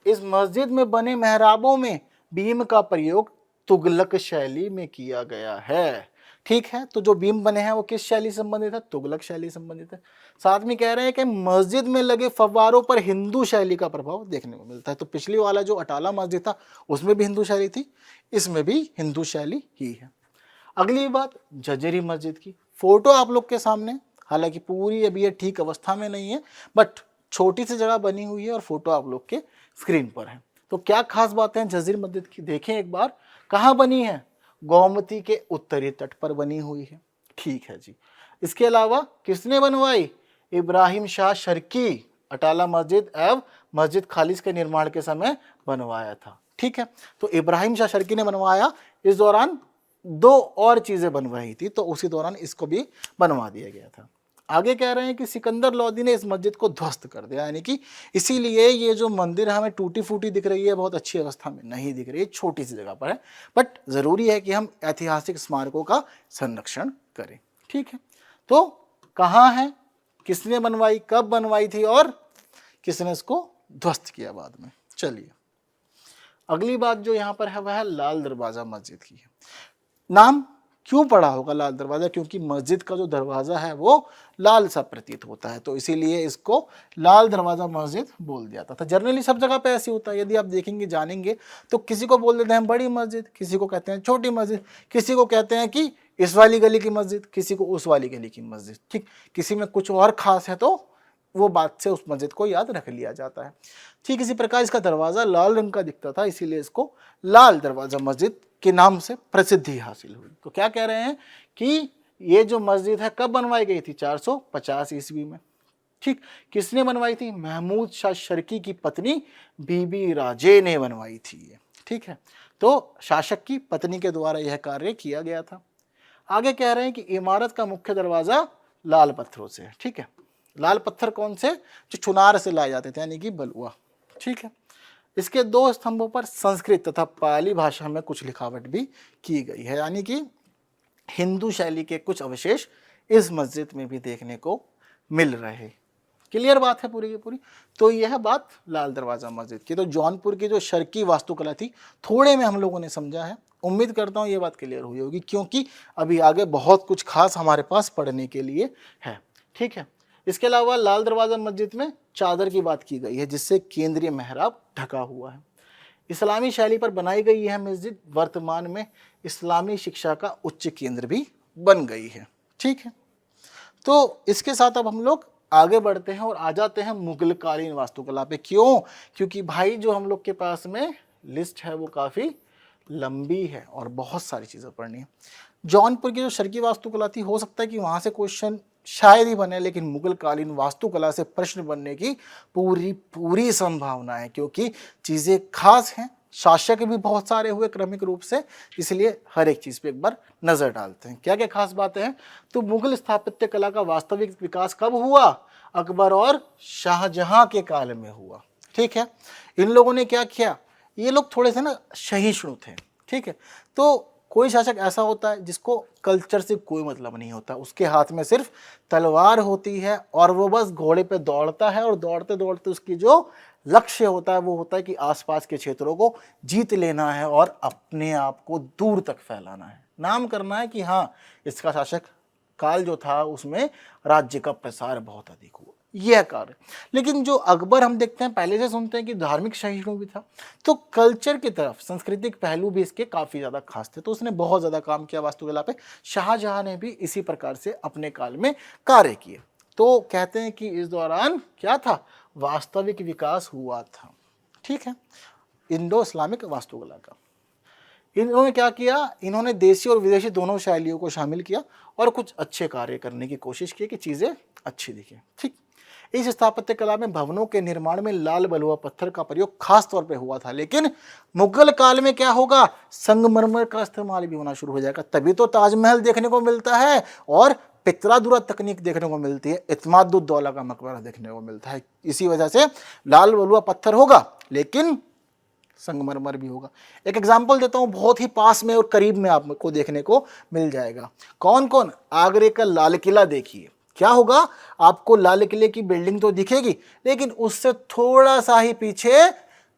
इस मस्जिद में बने मेहराबों में बीम का प्रयोग तुगलक शैली में किया गया है। ठीक है, तो जो बीम बने हैं वो किस शैली से संबंधित है? तुगलक शैली से संबंधित है। साथ में कह रहे हैं कि मस्जिद में लगे फव्वारों पर हिंदू शैली का प्रभाव देखने को मिलता है। तो पिछली वाला जो अटाला मस्जिद था उसमें भी हिंदू शैली थी, इसमें भी हिंदू शैली ही है। अगली बात जंजरी मस्जिद की। फोटो आप लोग के सामने, हालांकि पूरी अभी ये ठीक अवस्था में नहीं है, बट छोटी सी जगह बनी हुई है और फोटो आप लोग के स्क्रीन पर है। तो क्या खास बातें हैं जंजरी मस्जिद की, देखें एक बार। कहाँ बनी है? गोमती के उत्तरी तट पर बनी हुई है। ठीक है जी। इसके अलावा किसने बनवाई? इब्राहिम शाह शर्की अटाला मस्जिद एवं मस्जिद खालिस के निर्माण के समय बनवाया था। ठीक है, तो इब्राहिम शाह शर्की ने बनवाया। इस दौरान दो और चीजें बनवाई थी, तो उसी दौरान इसको भी बनवा दिया गया था। आगे कह रहे हैं कि सिकंदर लोदी ने इस मस्जिद को ध्वस्त कर दिया, यानी कि इसीलिए ये जो मंदिर हमें टूटी फूटी दिख रही है, बहुत अच्छी अवस्था में नहीं दिख रही है, छोटी सी जगह पर है। बट ज़रूरी है कि हम ऐतिहासिक स्मारकों का संरक्षण करें। ठीक है, तो कहाँ है, किसने बनवाई, कब बनवाई थी और किसने इसको ध्वस्त किया बाद में। चलिए अगली बात जो यहाँ पर है वह है लाल दरवाज़ा मस्जिद की है। नाम क्यों पड़ा होगा लाल दरवाज़ा? क्योंकि मस्जिद का जो दरवाज़ा है वो लाल सा प्रतीत होता है, तो इसीलिए इसको लाल दरवाज़ा मस्जिद बोल दिया था। जनरली सब जगह पे ऐसी होता है, यदि आप देखेंगे जानेंगे तो किसी को बोल देते हैं बड़ी मस्जिद, किसी को कहते हैं छोटी मस्जिद, किसी को कहते हैं कि इस वाली गली की मस्जिद, किसी को उस वाली गली की मस्जिद। ठीक, किसी में कुछ और ख़ास है तो वो बात से उस मस्जिद को याद रख लिया जाता है। ठीक इसी प्रकार इसका दरवाज़ा लाल रंग का दिखता था, इसीलिए इसको लाल दरवाज़ा मस्जिद के नाम से प्रसिद्धि हासिल हुई। तो क्या कह रहे हैं कि ये जो मस्जिद है कब बनवाई गई थी? 450 ईस्वी में। ठीक, किसने बनवाई थी? महमूद शाह शर्की की पत्नी बीबी राजे ने बनवाई थी ये। ठीक है, तो शासक की पत्नी के द्वारा यह कार्य किया गया था। आगे कह रहे हैं कि इमारत का मुख्य दरवाज़ा लाल पत्थरों से है। ठीक है, लाल पत्थर कौन से? जो चुनार से लाए जाते थे, यानी कि बलुआ। ठीक है, इसके 2 स्तंभों पर संस्कृत तथा पाली भाषा में कुछ लिखावट भी की गई है, यानी कि हिंदू शैली के कुछ अवशेष इस मस्जिद में भी देखने को मिल रहे। क्लियर बात है पूरी की पूरी। तो यह बात लाल दरवाज़ा मस्जिद की। तो जौनपुर की जो शर्की वास्तुकला थी, थोड़े में हम लोगों ने समझा है। उम्मीद करता हूँ ये बात क्लियर हुई होगी, क्योंकि अभी आगे बहुत कुछ खास हमारे पास पढ़ने के लिए है। ठीक है। इसके अलावा लाल दरवाज़ा मस्जिद में चादर की बात की गई है, जिससे केंद्रीय मेहराब ढका हुआ है। इस्लामी शैली पर बनाई गई यह मस्जिद वर्तमान में इस्लामी शिक्षा का उच्च केंद्र भी बन गई है। ठीक है। तो इसके साथ अब हम लोग आगे बढ़ते हैं और आ जाते हैं मुगल कालीन वास्तुकला पे। क्यों? क्योंकि भाई जो हम लोग के पास में लिस्ट है वो काफ़ी लंबी है और बहुत सारी चीज़ें पढ़नी है। जौनपुर की जो शर्की वास्तुकला थी, हो सकता है कि वहाँ से क्वेश्चन शायद ही बने, लेकिन मुगल कालीन वास्तुकला से प्रश्न बनने की पूरी संभावना है, क्योंकि चीज़ें खास हैं, शासक भी बहुत सारे हुए क्रमिक रूप से, इसलिए हर एक चीज़ पे एक बार नज़र डालते हैं। क्या क्या खास बातें हैं? तो मुगल स्थापत्य कला का वास्तविक विकास कब हुआ? अकबर और शाहजहां के काल में हुआ। ठीक है। इन लोगों ने क्या किया? ये लोग थोड़े से ना सहिष्णु थे। ठीक है। तो कोई शासक ऐसा होता है जिसको कल्चर से कोई मतलब नहीं होता, उसके हाथ में सिर्फ तलवार होती है और वो बस घोड़े पे दौड़ता है, और दौड़ते दौड़ते उसकी जो लक्ष्य होता है वो होता है कि आसपास के क्षेत्रों को जीत लेना है और अपने आप को दूर तक फैलाना है, नाम करना है कि हाँ, इसका शासक काल जो था उसमें राज्य का प्रसार बहुत अधिक हुआ, यह कार्य। लेकिन जो अकबर हम देखते हैं, पहले से सुनते हैं कि धार्मिक सहिष्णु भी था, तो कल्चर की तरफ सांस्कृतिक पहलू भी इसके काफ़ी ज़्यादा खास थे, तो उसने बहुत ज़्यादा काम किया वास्तुकला पे। शाहजहां ने भी इसी प्रकार से अपने काल में कार्य किए। तो कहते हैं कि इस दौरान क्या था? वास्तविक विकास हुआ था। ठीक है। इंडो इस्लामिक वास्तुकला का इन्होंने क्या किया? इन्होंने देसी और विदेशी दोनों शैलियों को शामिल किया और कुछ अच्छे कार्य करने की कोशिश की कि चीज़ें अच्छी दिखें। ठीक। इस स्थापत्य कला में भवनों के निर्माण में लाल बलुआ पत्थर का प्रयोग खास तौर पे हुआ था, लेकिन मुगल काल में क्या होगा? संगमरमर का इस्तेमाल भी होना शुरू हो जाएगा। तभी तो ताजमहल देखने को मिलता है और पित्रादुरा तकनीक देखने को मिलती है, इत्मादुद्दौला का मकबरा देखने को मिलता है। इसी वजह से लाल बलुआ पत्थर होगा, लेकिन संगमरमर भी होगा। एक एग्जाम्पल देता हूँ, बहुत ही पास में और करीब में आपको देखने को मिल जाएगा। कौन कौन? आगरे का लाल किला देखिए। क्या होगा? आपको लाल किले की बिल्डिंग तो दिखेगी, लेकिन उससे थोड़ा सा ही पीछे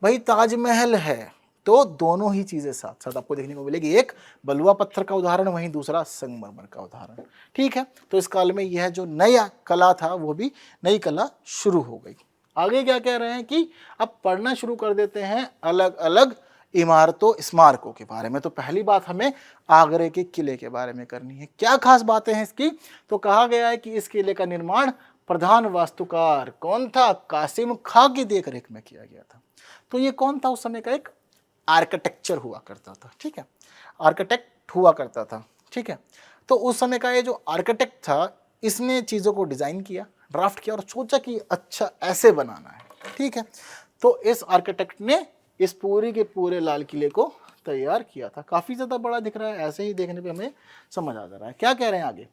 भाई ताजमहल है। तो दोनों ही चीज़ें साथ साथ आपको देखने को मिलेगी, एक बलुआ पत्थर का उदाहरण, वहीं दूसरा संगमरमर का उदाहरण। ठीक है। तो इस काल में यह जो नया कला था वो भी नई कला शुरू हो गई। आगे क्या कह रहे हैं कि अब पढ़ना शुरू कर देते हैं अलग अलग इमारतों स्मारकों के बारे में। तो पहली बात हमें आगरे के किले के बारे में करनी है। क्या खास बातें हैं इसकी? तो कहा गया है कि इस किले का निर्माण प्रधान वास्तुकार कौन था? कासिम खां की देखरेख में किया गया था। तो ये कौन था? उस समय का एक आर्किटेक्चर हुआ करता था। ठीक है। आर्किटेक्ट हुआ करता था। ठीक है। तो उस समय का ये जो आर्किटेक्ट था, इसने चीज़ों को डिज़ाइन किया, ड्राफ्ट किया और सोचा कि अच्छा ऐसे बनाना है। ठीक है। तो इस आर्किटेक्ट ने इस पूरे के पूरे लाल किले को तैयार किया था। काफ़ी ज़्यादा बड़ा दिख रहा है, ऐसे ही देखने पे हमें समझ आ जा रहा है। क्या कह रहे हैं आगे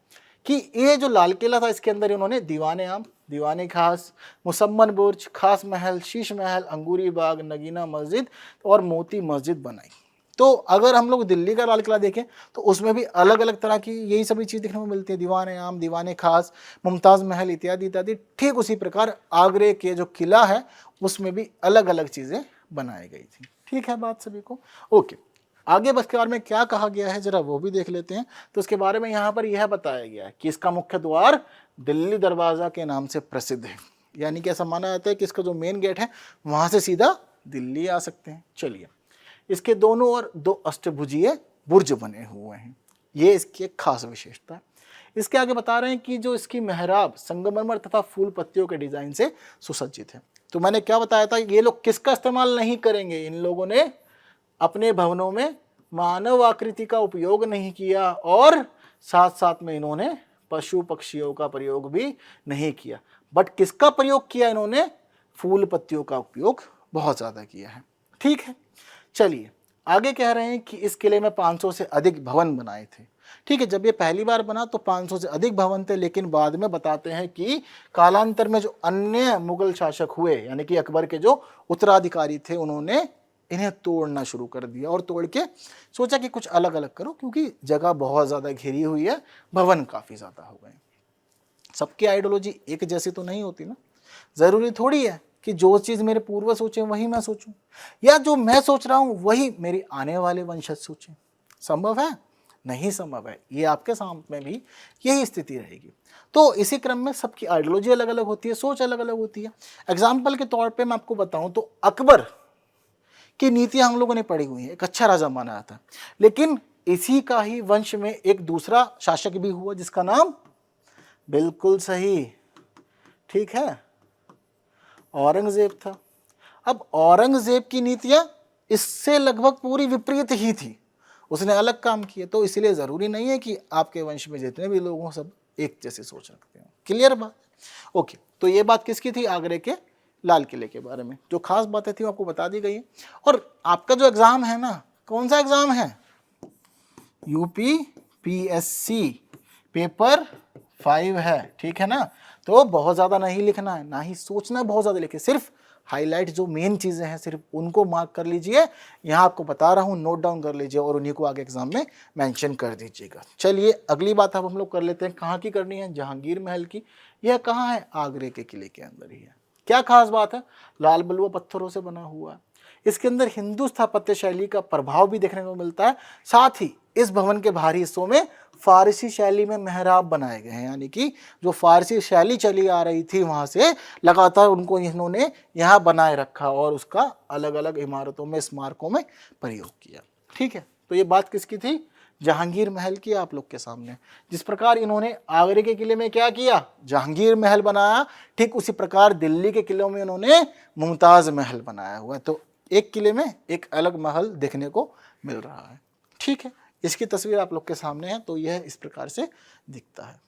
कि ये जो लाल किला था, इसके अंदर इन्होंने दीवाने आम, दीवाने खास, मुसम्मन बुर्ज, खास महल, शीश महल, अंगूरी बाग, नगीना मस्जिद और मोती मस्जिद बनाई। तो अगर हम लोग दिल्ली का लाल किला देखें तो उसमें भी अलग अलग तरह की यही सभी चीज़ देखने को मिलती है, दीवाने आम, दीवाने खास, मुमताज़ महल इत्यादि इत्यादि। ठीक उसी प्रकार आगरे के जो किला है उसमें भी अलग अलग चीज़ें बनाई गई थी। ठीक है बात सभी को? ओके। आगे बस के बारे में क्या कहा गया है जरा वो भी देख लेते हैं। तो उसके बारे में यहाँ पर यह बताया गया है कि इसका मुख्य द्वार दिल्ली दरवाज़ा के नाम से प्रसिद्ध है, यानी कि ऐसा माना जाता है कि इसका जो मेन गेट है वहाँ से सीधा दिल्ली आ सकते हैं। चलिए, इसके दोनों ओर 2 अष्टभुजीय बुर्ज बने हुए हैं, ये इसकी एक खास विशेषता है। इसके आगे बता रहे हैं कि जो इसकी मेहराब संगमरमर तथा फूल पत्तियों के डिजाइन से सुसज्जित है। तो मैंने क्या बताया था, ये लोग किसका इस्तेमाल नहीं करेंगे? इन लोगों ने अपने भवनों में मानव आकृति का उपयोग नहीं किया और साथ साथ में इन्होंने पशु पक्षियों का प्रयोग भी नहीं किया, बट किसका प्रयोग किया? इन्होंने फूल पत्तियों का उपयोग बहुत ज़्यादा किया है। ठीक है। चलिए, आगे कह रहे हैं कि इस किले में 500 से अधिक भवन बनाए थे। ठीक है, जब ये पहली बार बना तो 500 से अधिक भवन थे, लेकिन बाद में बताते हैं कि कालांतर में जो अन्य मुगल शासक हुए, यानी कि अकबर के जो उत्तराधिकारी थे, उन्होंने इन्हें तोड़ना शुरू कर दिया और तोड़ के सोचा कि कुछ अलग अलग करो, क्योंकि जगह बहुत ज़्यादा घिरी हुई है, भवन काफ़ी ज़्यादा हो गए। सबकी आइडियोलॉजी एक जैसी तो नहीं होती ना, ज़रूरी थोड़ी है कि जो चीज़ मेरे पूर्वज सोचे वही मैं सोचूं, या जो मैं सोच रहा हूं वही मेरी आने वाले वंशज सोचें। संभव है? नहीं संभव है। ये आपके सामने भी यही स्थिति रहेगी। तो इसी क्रम में सबकी आइडियोलॉजी अलग अलग होती है, सोच अलग अलग होती है। एग्जाम्पल के तौर पे मैं आपको बताऊं तो अकबर की नीतियां हम लोगों ने पढ़ी हुई हैं, एक अच्छा राजा माना जाता है, लेकिन इसी का ही वंश में एक दूसरा शासक भी हुआ जिसका नाम, बिल्कुल सही, ठीक है, औरंगजेब था। अब औरंगजेब की नीतियां इससे लगभग पूरी विपरीत ही थी, उसने अलग काम किए। तो इसलिए ज़रूरी नहीं है कि आपके वंश में जितने भी लोग हों सब एक जैसी सोच रखते हैं। क्लियर बात? ओके, तो ये बात किसकी थी? आगरे के लाल किले के बारे में जो खास बातें थी वो आपको बता दी गई है। और आपका जो एग्ज़ाम है ना, कौन सा एग्ज़ाम है? यूपी पीएससी पेपर 5 है, ठीक है ना। तो बहुत ज़्यादा नहीं लिखना है, ना ही सोचना बहुत ज़्यादा लिखे, सिर्फ हाईलाइट जो मेन चीज़ें हैं सिर्फ उनको मार्क कर लीजिए। यहाँ आपको बता रहा हूँ, नोट डाउन कर लीजिए और उन्हीं को आगे एग्जाम में मेंशन कर दीजिएगा। चलिए अगली बात अब हम लोग कर लेते हैं, कहाँ की करनी है? जहांगीर महल की। यह कहाँ है? आगरे के किले के अंदर ही है। क्या खास बात है? लाल बलुआ पत्थरों से बना हुआ है, इसके अंदर हिंदू स्थापत्य शैली का प्रभाव भी देखने को मिलता है। साथ ही इस भवन के बाहरी हिस्सों में फारसी शैली में मेहराब बनाए गए हैं, यानी कि जो फारसी शैली चली आ रही थी वहां से लगातार उनको इन्होंने यहाँ बनाए रखा और उसका अलग अलग इमारतों में, स्मारकों में प्रयोग किया। ठीक है, तो ये बात किसकी थी? जहांगीर महल की आप लोग के सामने। जिस प्रकार इन्होंने आगरे के किले में क्या किया? जहांगीर महल बनाया, ठीक उसी प्रकार दिल्ली के किलों में इन्होंने मुमताज महल बनाया हुआ है। तो एक किले में एक अलग महल देखने को मिल रहा है। ठीक है, इसकी तस्वीर आप लोग के सामने है, तो यह इस प्रकार से दिखता है।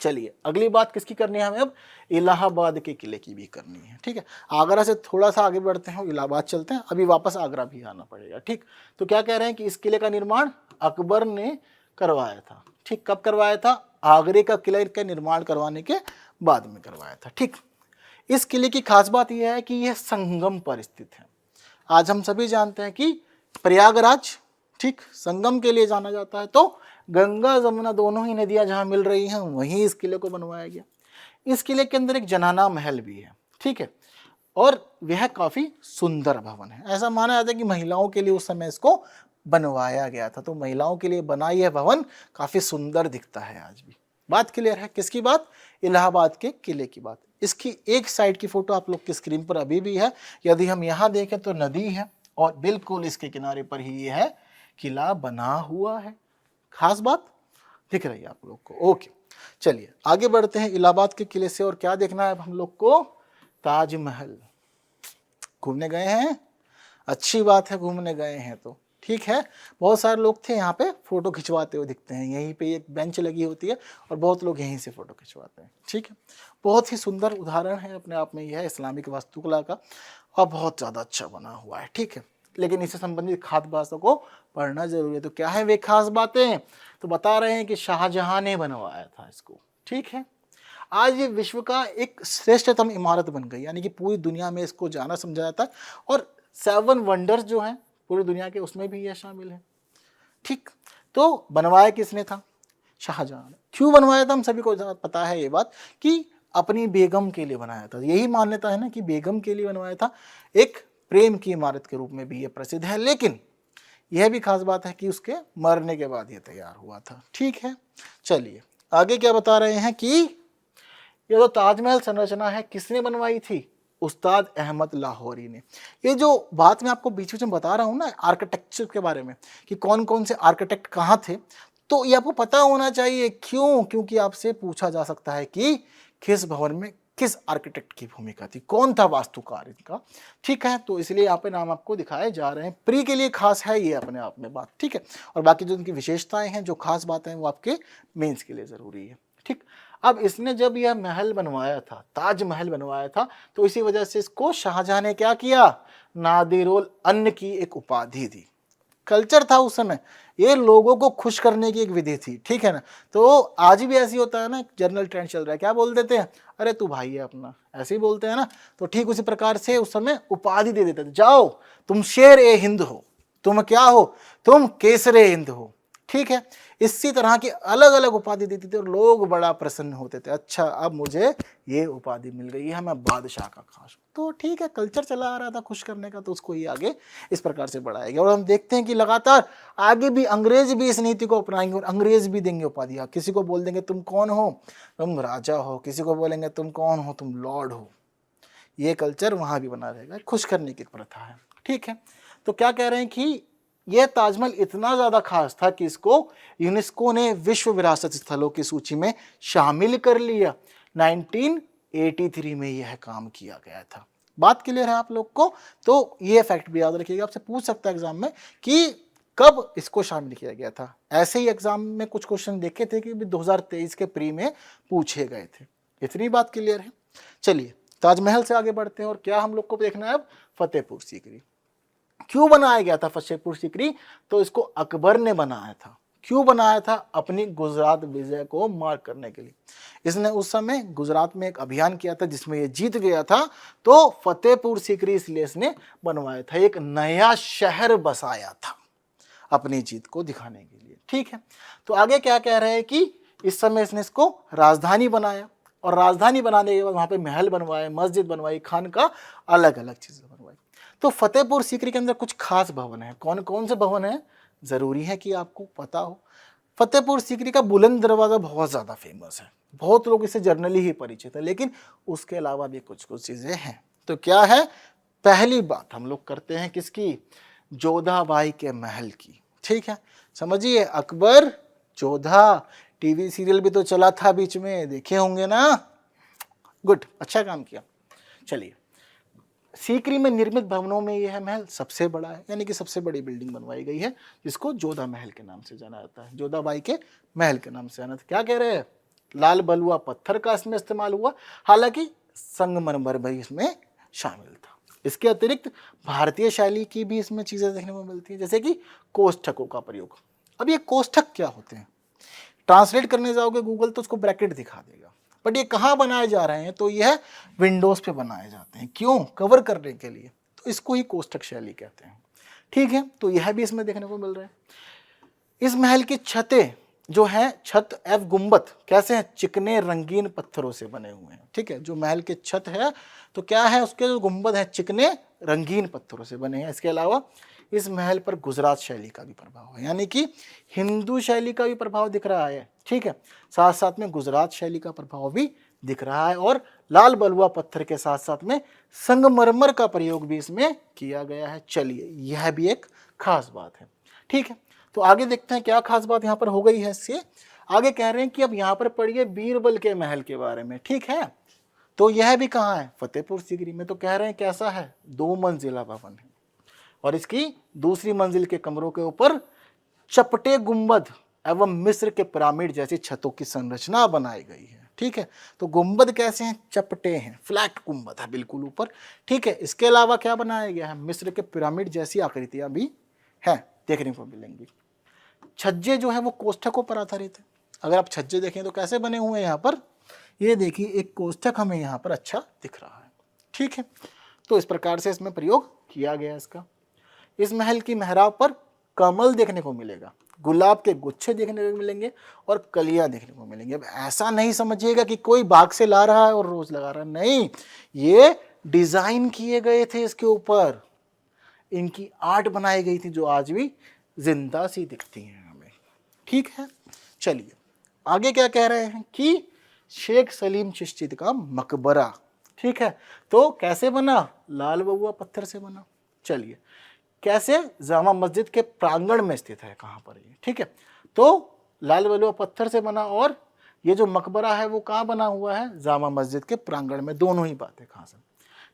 चलिए अगली बात किसकी करनी है हमें? अब इलाहाबाद के किले की भी करनी है। ठीक है, आगरा से थोड़ा सा आगे बढ़ते हैं, इलाहाबाद चलते हैं, अभी वापस आगरा भी आना पड़ेगा। ठीक, तो क्या कह रहे हैं कि इस किले का निर्माण अकबर ने करवाया था। ठीक, कब करवाया था? आगरे का किले का निर्माण करवाने के बाद में करवाया था। ठीक, इस किले की खास बात यह है कि यह संगम पर स्थित है। आज हम सभी जानते हैं कि प्रयागराज, ठीक, संगम के लिए जाना जाता है, तो गंगा जमुना दोनों ही नदियां जहां मिल रही हैं वहीं इस किले को बनवाया गया। इस किले के अंदर एक जनाना महल भी है, ठीक है, और वह काफी सुंदर भवन है। ऐसा माना जाता है कि महिलाओं के लिए उस समय इसको बनवाया गया था, तो महिलाओं के लिए बना यह भवन काफी सुंदर दिखता है आज भी। बात क्लियर है? किसकी बात? इलाहाबाद के किले की बात। इसकी एक साइड की फोटो आप लोग की स्क्रीन पर अभी भी है। यदि हम यहाँ देखें तो नदी है और बिल्कुल इसके किनारे पर ही यह है किला बना हुआ है। खास बात दिख रही है आप लोग को? ओके, चलिए आगे बढ़ते हैं इलाहाबाद के किले से। और क्या देखना है अब हम लोग को? ताजमहल। घूमने गए हैं? अच्छी बात है, घूमने गए हैं तो ठीक है। बहुत सारे लोग थे यहाँ पे फोटो खिंचवाते हुए दिखते हैं, यहीं पे एक बेंच लगी होती है और बहुत लोग यहीं से फोटो खिंचवाते हैं। ठीक है, बहुत ही सुंदर उदाहरण है अपने आप में यह इस्लामिक वास्तुकला का और बहुत ज़्यादा अच्छा बना हुआ है। ठीक है, लेकिन इससे संबंधित खास बातों को पढ़ना जरूरी है। तो क्या है वे खास बातें? तो बता रहे हैं कि शाहजहां ने बनवाया था इसको। ठीक है, आज ये विश्व का एक श्रेष्ठतम इमारत बन गई, यानी कि पूरी दुनिया में इसको जाना समझा जाता है। और 7 वंडर्स जो हैं पूरी दुनिया के, उसमें भी यह शामिल है। ठीक, तो बनवाया किसने था? शाहजहां ने। क्यों बनवाया था? हम सभी को पता है ये बात कि अपनी बेगम के लिए बनाया था। यही मान्यता है ना कि बेगम के लिए बनवाया था। एक प्रेम की इमारत के रूप में भी ये प्रसिद्ध है, लेकिन यह भी खास बात है कि उसके मरने के बाद ये तैयार हुआ था। ठीक है, चलिए आगे क्या बता रहे हैं कि ये जो ताजमहल संरचना है किसने बनवाई थी? उस्ताद अहमद लाहौरी ने। ये जो बात मैं आपको बीच बीच में बता रहा हूँ ना आर्किटेक्चर के बारे में कि कौन कौन से आर्किटेक्ट कहाँ थे, तो ये आपको पता होना चाहिए। क्यों? क्योंकि आपसे पूछा जा सकता है कि किस भवन में किस आर्किटेक्ट की भूमिका थी, कौन था वास्तुकार इनका। ठीक है, तो इसलिए यहाँ पे नाम आपको दिखाए जा रहे हैं। प्री के लिए खास है ये अपने आप में बात। ठीक है, और बाकी जो इनकी विशेषताएं हैं, जो खास बातें हैं, वो आपके मेंस के लिए ज़रूरी है। ठीक, अब इसने जब यह महल बनवाया था, ताजमहल बनवाया था, तो इसी वजह से इसको शाहजहां ने क्या किया? नादिरुल अन्न की एक उपाधि दी। कल्चर था उस समय, ये लोगों को खुश करने की एक विधि थी, ठीक है ना। तो आज भी ऐसी होता है ना, जनरल ट्रेंड चल रहा है, क्या बोल देते हैं, अरे तू भाई है अपना, ऐसे ही बोलते हैं ना। तो ठीक उसी प्रकार से उस समय उपाधि दे देते थे, जाओ तुम शेर ए हिंद हो, तुम क्या हो, तुम केसरे हिंद हो, ठीक है। इसी तरह की अलग अलग उपाधि देती थी और लोग बड़ा प्रसन्न होते थे, अच्छा अब मुझे ये उपाधि मिल गई है, मैं बादशाह का खास हूं। तो ठीक है, कल्चर चला आ रहा था खुश करने का, तो उसको ही आगे इस प्रकार से बढ़ाया गया। और हम देखते हैं कि लगातार आगे भी अंग्रेज भी इस नीति को अपनाएंगे और अंग्रेज भी देंगे उपाधियां। किसी को बोल देंगे तुम कौन हो, तुम राजा हो, किसी को बोलेंगे तुम कौन हो, तुम लॉर्ड हो। ये कल्चर वहां भी बना रहेगा, खुश करने की प्रथा है, ठीक है। तो क्या कह रहे हैं कि यह ताजमहल इतना ज्यादा खास था कि इसको यूनेस्को ने विश्व विरासत स्थलों की सूची में शामिल कर लिया। 1983 में यह काम किया गया था। बात क्लियर है आप लोग को? तो ये फैक्ट भी याद रखिएगा, आपसे पूछ सकता है एग्जाम में कि कब इसको शामिल किया गया था। ऐसे ही एग्जाम में कुछ क्वेश्चन देखे थे कि 2023 के प्री में पूछे गए थे। इतनी बात क्लियर है। चलिए ताजमहल से आगे बढ़ते हैं और क्या हम लोग को देखना है अब, फतेहपुर सीकरी। क्यों बनाया गया था फतेहपुर सीकरी? तो इसको अकबर ने बनाया था। क्यों बनाया था? अपनी गुजरात विजय को मार्क करने के लिए। इसने उस समय गुजरात में एक अभियान किया था जिसमें ये जीत गया था, तो फतेहपुर सीकरी इसलिए इसने बनवाया था, एक नया शहर बसाया था अपनी जीत को दिखाने के लिए, ठीक है। तो आगे क्या कह रहे हैं कि इस समय इसने इसको राजधानी बनाया और राजधानी बनाने के बाद वहां पे महल बनवाए, मस्जिद बनवाई, खानका, अलग अलग चीजें बनवाई। तो फतेहपुर सीकरी के अंदर कुछ खास भवन है। कौन कौन से भवन है, जरूरी है कि आपको पता हो। फतेहपुर सीकरी का बुलंद दरवाजा बहुत ज्यादा फेमस है, बहुत लोग इससे जर्नली ही परिचित है, लेकिन उसके अलावा भी कुछ कुछ चीजें हैं। तो क्या है, पहली बात हम लोग करते हैं किसकी, जोधाबाई के महल की, ठीक है। समझिए, अकबर जोधा, टीवी सीरियल भी तो चला था बीच में, देखे होंगे ना। गुड, अच्छा काम किया। चलिए, सीकरी में निर्मित भवनों में यह महल सबसे बड़ा है, यानी कि सबसे बड़ी बिल्डिंग बनवाई गई है जिसको जोधा महल के नाम से जाना जाता है, जोधाबाई के महल के नाम से जाना था। क्या कह रहे हैं, लाल बलुआ पत्थर का इसमें इस्तेमाल हुआ, हालांकि संगमरमर भी इसमें शामिल था। इसके अतिरिक्त भारतीय शैली की भी इसमें चीजें देखने को मिलती है, जैसे कि कोष्ठकों का प्रयोग। अब ये कोष्ठक क्या होते हैं, ट्रांसलेट करने जाओगे गूगल तो उसको ब्रैकेट दिखा देगा, बट ये कहाँ बनाए जा रहे हैं, तो यह विंडोज पे बनाए जाते हैं। क्यों, कवर करने के लिए, तो इसको ही कोष्ठक शैली कहते हैं, ठीक है। तो यह भी इसमें देखने को मिल रहा है। इस महल की छतें जो हैं, छत एवं गुंबद कैसे हैं, चिकने रंगीन पत्थरों से बने हुए हैं, ठीक है। जो महल के छत है तो क्या है, उसके जो गुंबद हैं चिकने रंगीन पत्थरों से बने हैं। इसके अलावा इस महल पर गुजरात शैली का भी प्रभाव है, यानी कि हिंदू शैली का भी प्रभाव दिख रहा है, ठीक है। साथ साथ में गुजरात शैली का प्रभाव भी दिख रहा है और लाल बलुआ पत्थर के साथ साथ में संगमरमर का प्रयोग भी इसमें किया गया है। चलिए, यह भी एक खास बात है, ठीक है। तो आगे देखते हैं क्या खास बात यहाँ पर हो गई है। इससे आगे कह रहे हैं कि अब यहाँ पर पढ़िए बीरबल के महल के बारे में, ठीक है। तो यह भी कहाँ है, फतेहपुर सीकरी में। तो कह रहे हैं कैसा है, 2 मंजिला भवन है और इसकी दूसरी मंजिल के कमरों के ऊपर चपटे गुंबद एवं मिस्र के पिरामिड जैसी छतों की संरचना बनाई गई है, ठीक है। तो गुंबद कैसे हैं, चपटे हैं, फ्लैट गुंबद है बिल्कुल ऊपर, ठीक है। इसके अलावा क्या बनाया गया है, मिस्र के पिरामिड जैसी आकृतियां भी हैं, देखने को मिलेंगी। छज्जे जो है वो कोष्ठकों पर आधारित है। अगर आप छज्जे देखें तो कैसे बने हुए हैं यहाँ पर, ये देखिए एक कोष्ठक हमें यहाँ पर अच्छा दिख रहा है, ठीक है। तो इस प्रकार से इसमें प्रयोग किया गया इसका। इस महल की मेहराब पर कमल देखने को मिलेगा, गुलाब के गुच्छे देखने को मिलेंगे और कलियां देखने को मिलेंगे। अब ऐसा नहीं समझिएगा कि कोई बाग से ला रहा है और रोज लगा रहा है, नहीं, ये डिजाइन किए गए थे इसके ऊपर, इनकी आर्ट बनाई गई थी जो आज भी जिंदा सी दिखती हैं हमें, ठीक है। चलिए आगे क्या कह रहे हैं कि शेख सलीम चिश्ती का मकबरा, ठीक है। तो कैसे बना, लाल बलुआ पत्थर से बना। चलिए, कैसे, जामा मस्जिद के प्रांगण में स्थित है, कहाँ पर ये, ठीक है। तो लाल बलुआ पत्थर से बना और ये जो मकबरा है वो कहाँ बना हुआ है, जामा मस्जिद के प्रांगण में। दोनों ही बातें खास है,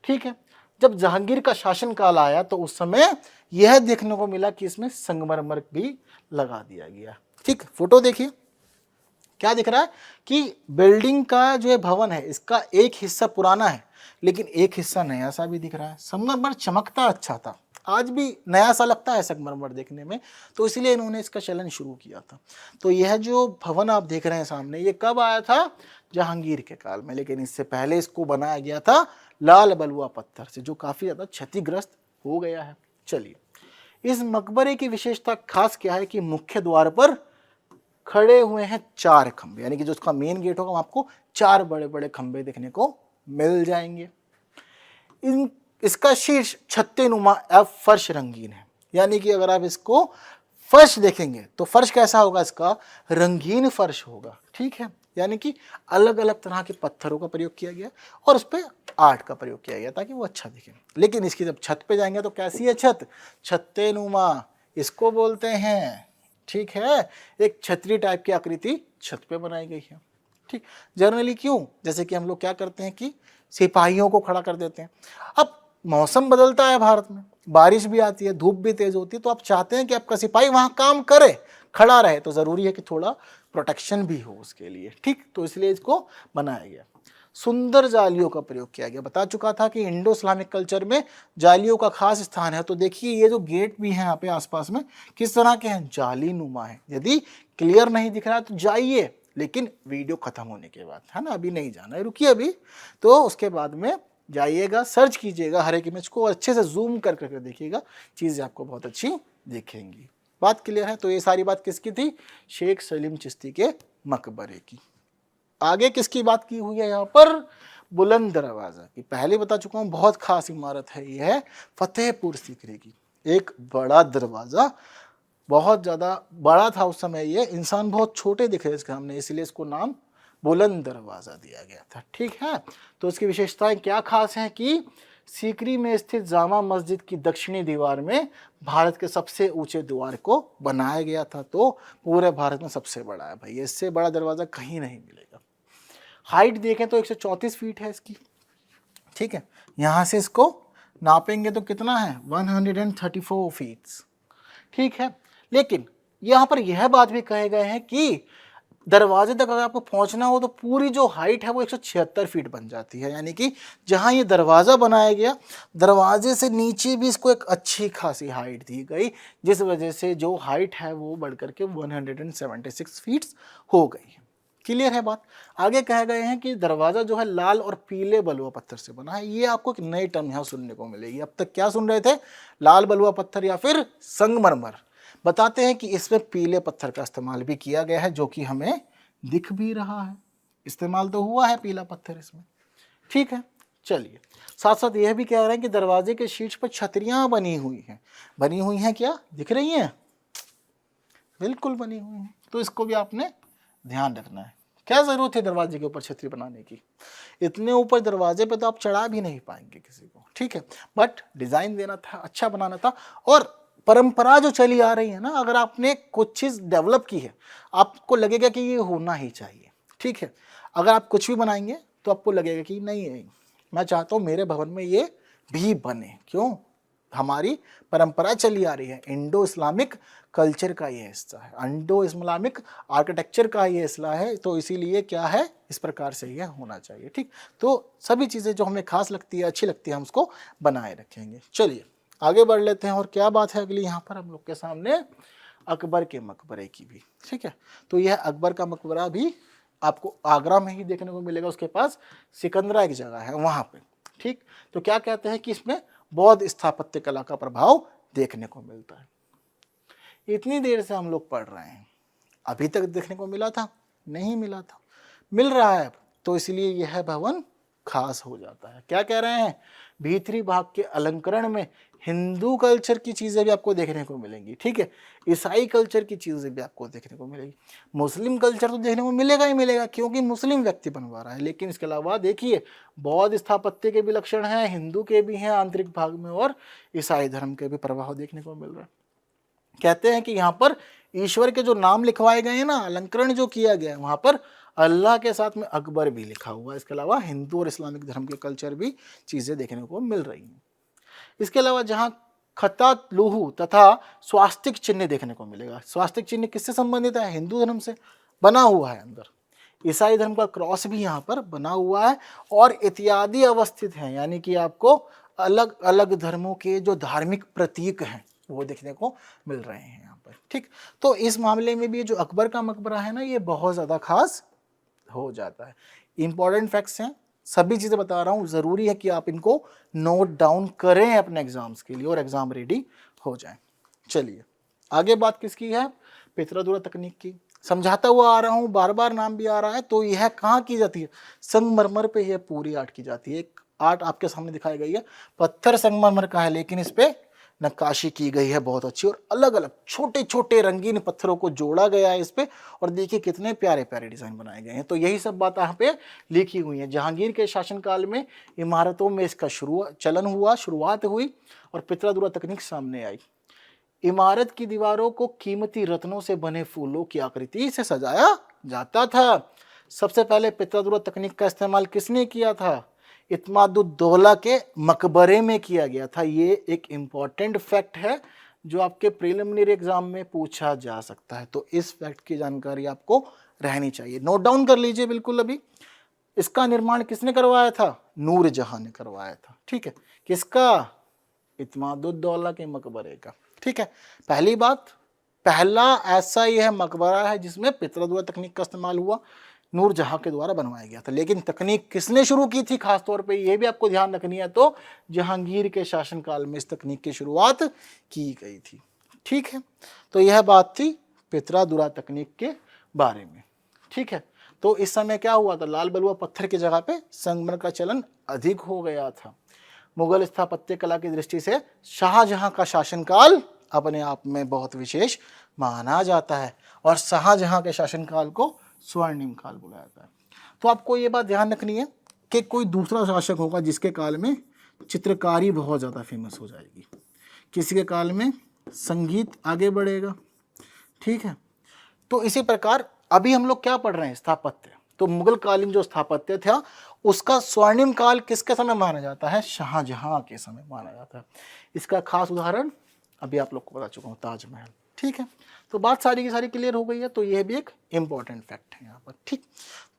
ठीक है। जब जहांगीर का शासनकाल आया तो उस समय यह देखने को मिला कि इसमें संगमरमर भी लगा दिया गया, ठीक। फोटो देखिए क्या दिख रहा है कि बिल्डिंग का जो ये भवन है इसका एक हिस्सा पुराना है लेकिन एक हिस्सा नया सा भी दिख रहा है। संगमरमर चमकता अच्छा था, आज भी नया सा लगता है संगमरमर देखने में, तो इसलिए इन्होंने इसका चलन शुरू किया था। तो यह जो भवन आप देख रहे हैं सामने, ये कब आया था? जहांगीर के काल में, लेकिन इससे पहले इसको बनाया गया था लाल बलुआ पत्थर से, जो काफी ज्यादा क्षतिग्रस्त हो गया है। चलिए, इस मकबरे की विशेषता खास क्या है कि मुख्य द्वार पर खड़े हुए हैं 4 खंभे, यानी कि जो उसका मेन गेट होगा आपको 4 बड़े बड़े खंभे देखने को मिल जाएंगे। इसका शीर्ष छत्तेनुमा फर्श रंगीन है, यानी कि अगर आप इसको फर्श देखेंगे तो फर्श कैसा होगा? इसका रंगीन फर्श होगा, ठीक है। यानी कि अलग अलग तरह के पत्थरों का प्रयोग किया गया और उस पर आर्ट का प्रयोग किया गया ताकि वो अच्छा दिखे। लेकिन इसकी जब छत पे जाएंगे तो कैसी है छत? छत्तेनुमा इसको बोलते हैं, ठीक है। एक छतरी टाइप की आकृति छत पे बनाई गई है, ठीक। जनरली क्यों? जैसे कि हम लोग क्या करते हैं कि सिपाहियों को खड़ा कर देते हैं। अब मौसम बदलता है भारत में, बारिश भी आती है, धूप भी तेज होती है, तो आप चाहते हैं कि आपका सिपाही वहां काम करे, खड़ा रहे, तो जरूरी है कि थोड़ा प्रोटेक्शन भी हो उसके लिए, ठीक। तो इसलिए इसको बनाया गया। सुंदर जालियों का प्रयोग किया गया। बता चुका था कि इंडो इस्लामिक कल्चर में जालियों का खास स्थान है। तो देखिए ये जो गेट भी हैं यहाँ पे आसपास में किस तरह के हैं? जाली नुमा है। यदि क्लियर नहीं दिख रहा है तो जाइए, लेकिन वीडियो खत्म होने के बाद, है ना, अभी नहीं जाना है, रुकिए अभी, तो उसके बाद में जाइएगा, सर्च कीजिएगा हर एक इमेज को, अच्छे से जूम कर करके देखिएगा, चीज़ें आपको बहुत अच्छी दिखेंगी। बात क्लियर है? तो ये सारी बात किसकी थी? शेख सलीम चिश्ती के मकबरे की। आगे किसकी बात की हुई है यहाँ पर? बुलंद दरवाज़ा की। पहले बता चुका हूँ, बहुत खास इमारत है ये, है फतेहपुर सीकरी की। एक बड़ा दरवाज़ा, बहुत ज़्यादा बड़ा था उस समय, ये इंसान बहुत छोटे दिखे इसके सामने, इसलिए इसको नाम बुलंद दरवाज़ा दिया गया था, ठीक है। तो उसकी विशेषताएं क्या खास हैं कि सीकरी में स्थित जामा मस्जिद की दक्षिणी दीवार में भारत के सबसे ऊंचे द्वार को बनाया गया था। तो पूरे भारत में सबसे बड़ा है भाई, इससे बड़ा दरवाज़ा कहीं नहीं मिलेगा। हाइट देखें तो 134 फीट है इसकी, ठीक है। यहाँ से इसको नापेंगे तो कितना है? 134 फीट्स, ठीक है। लेकिन यहाँ पर यह बात भी कहे गए हैं कि दरवाजे तक अगर आपको पहुंचना हो तो पूरी जो हाइट है वो 176 फीट बन जाती है। यानी कि जहां ये दरवाज़ा बनाया गया, दरवाजे से नीचे भी इसको एक अच्छी खासी हाइट दी गई, जिस वजह से जो हाइट है वो बढ़ करके 176 फीट्स हो गई है। क्लियर है बात? आगे कहे गए हैं कि दरवाज़ा जो है लाल और पीले बलुआ पत्थर से बना है। ये आपको एक नई टर्म यहाँ सुनने को मिलेगी। अब तक क्या सुन रहे थे? लाल बलुआ पत्थर या फिर संगमरमर। बताते हैं कि इसमें पीले पत्थर का इस्तेमाल भी किया गया है, जो कि हमें दिख भी रहा है। इस्तेमाल तो हुआ है पीला पत्थर इसमें, ठीक है। चलिए, साथ साथ यह भी कह रहे हैं कि दरवाजे के शीर्ष पर छतरियां बनी हुई हैं। बनी हुई हैं, क्या दिख रही हैं? बिल्कुल बनी हुई हैं। तो इसको भी आपने ध्यान रखना है। क्या जरूरत है दरवाजे के ऊपर छतरी बनाने की? इतने ऊपर दरवाजे पे तो आप चढ़ा भी नहीं पाएंगे किसी को, ठीक है। बट डिजाइन देना था, अच्छा बनाना था। और परंपरा जो चली आ रही है ना, अगर आपने कुछ चीज़ डेवलप की है, आपको लगेगा कि ये होना ही चाहिए, ठीक है। अगर आप कुछ भी बनाएंगे तो आपको लगेगा कि नहीं, मैं चाहता हूँ मेरे भवन में ये भी बने। क्यों? हमारी परंपरा चली आ रही है, इंडो इस्लामिक कल्चर का ये हिस्सा है, इंडो इस्लामिक आर्किटेक्चर का ये हिस्सा है। तो इसीलिए क्या है, इस प्रकार से यह होना चाहिए, ठीक। तो सभी चीज़ें जो हमें खास लगती है, अच्छी लगती है, हम उसको बनाए रखेंगे। चलिए आगे बढ़ लेते हैं। और क्या बात है अगली यहाँ पर हम लोग के सामने? अकबर के मकबरे की भी, ठीक है। तो यह अकबर का मकबरा भी आपको आगरा में ही देखने को मिलेगा। उसके पास सिकंदरा एक जगह है वहाँ पे, ठीक। तो क्या कहते हैं कि इसमें बौद्ध स्थापत्य कला का प्रभाव देखने को मिलता है। इतनी देर से हम लोग पढ़ रहे हैं, अभी तक देखने को मिला था? नहीं मिला था, मिल रहा है अब। तो इसलिए यह भवन खास हो जाता है। क्या कह रहे हैं? भीतरी भाग के अलंकरण में हिंदू कल्चर की चीज़ें भी आपको देखने को मिलेंगी, ठीक है। ईसाई कल्चर की चीज़ें भी आपको देखने को मिलेगी। मुस्लिम कल्चर तो देखने को मिलेगा ही मिलेगा, क्योंकि मुस्लिम व्यक्ति बनवा रहा है। लेकिन इसके अलावा देखिए, बौद्ध स्थापत्य के भी लक्षण हैं, हिंदू के भी हैं आंतरिक भाग में, और ईसाई धर्म के भी प्रभाव देखने को मिल रहा है। कहते हैं कि यहाँ पर ईश्वर के जो नाम लिखवाए गए हैं ना, अलंकरण जो किया गया है, वहाँ पर अल्लाह के साथ में अकबर भी लिखा हुआ है। इसके अलावा हिंदू और इस्लामिक धर्म के कल्चर भी चीज़ें देखने को मिल रही हैं। इसके अलावा जहाँ खता लूहू तथा स्वास्तिक चिन्ह देखने को मिलेगा। स्वास्तिक चिन्ह किससे संबंधित है? हिंदू धर्म से। बना हुआ है अंदर, ईसाई धर्म का क्रॉस भी यहाँ पर बना हुआ है और इत्यादि अवस्थित है, यानी कि आपको अलग अलग धर्मों के जो धार्मिक प्रतीक हैं वो देखने को मिल रहे हैं यहाँ पर। ठीक, तो इस मामले में भी जो अकबर का मकबरा है ना, ये बहुत ज़्यादा खास हो जाता है। इंपॉर्टेंट फैक्ट्स हैं, सभी चीज़ें बता रहा हूँ, ज़रूरी है कि आप इनको नोट डाउन करें अपने एग्जाम्स के लिए और एग्जाम रेडी हो जाएं। चलिए आगे बात किसकी है, पितरादुरा तकनीक की। समझाता हुआ आ रहा हूँ, बार बार नाम भी आ रहा है। तो यह कहाँ की जाती है, संगमरमर पे यह पूरी आर्ट की जाती है। एक आर्ट आपके सामने दिखाई गई है, पत्थर संगमरमर का है, लेकिन इस पे नक्काशी की गई है बहुत अच्छी, और अलग अलग छोटे छोटे रंगीन पत्थरों को जोड़ा गया है इस पे, और देखिए कितने प्यारे प्यारे डिजाइन बनाए गए हैं। तो यही सब बात यहाँ पे लिखी हुई है। जहांगीर के शासनकाल में इमारतों में इसका शुरुआत हुई और पितरादुरा तकनीक सामने आई। इमारत की दीवारों को कीमती रत्नों से बने फूलों की आकृति से सजाया जाता था। सबसे पहले पितरादुरा तकनीक का इस्तेमाल किसने किया था, इत्मादुद्दौला के मकबरे में किया गया था। ये एक इम्पॉर्टेंट फैक्ट है जो आपके प्रिलिमिनरी एग्जाम में पूछा जा सकता है, तो इस फैक्ट की जानकारी आपको रहनी चाहिए, नोट डाउन कर लीजिए बिल्कुल। अभी इसका निर्माण किसने करवाया था, नूरजहां ने करवाया था। ठीक है, किसका, इत्मादुद्दौला के मकबरे का। ठीक है, पहली बात, पहला ऐसा यह मकबरा है जिसमें पितरादुरा तकनीक का इस्तेमाल हुआ, नूरजहां के द्वारा बनवाया गया था। लेकिन तकनीक किसने शुरू की थी, खासतौर पे ये भी आपको ध्यान रखनी है, तो जहांगीर के शासनकाल में इस तकनीक की शुरुआत की गई थी। ठीक है, तो यह बात थी पितरादुरा तकनीक के बारे में। ठीक है, तो इस समय क्या हुआ था, लाल बलुआ पत्थर की जगह पे संगमरमर का चलन अधिक हो गया था। मुगल स्थापत्य कला की दृष्टि से शाहजहां का शासनकाल अपने आप में बहुत विशेष माना जाता है, और शाहजहां के शासनकाल को स्वर्णिम काल बुलाया जाता है। तो आपको ये बात ध्यान रखनी है कि कोई दूसरा शासक होगा जिसके काल में चित्रकारी बहुत ज़्यादा फेमस हो जाएगी, किसी के काल में संगीत आगे बढ़ेगा। ठीक है, तो इसी प्रकार अभी हम लोग क्या पढ़ रहे हैं, स्थापत्य। तो मुगल कालीन जो स्थापत्य था उसका स्वर्णिम काल किसके समय माना जाता है, शाहजहां के समय माना जाता है। इसका खास उदाहरण अभी आप लोग को बता चुका हूँ, ताजमहल। ठीक है, तो बात सारी की सारी क्लियर हो गई है, तो यह भी एक इम्पॉर्टेंट फैक्ट है यहाँ पर। ठीक,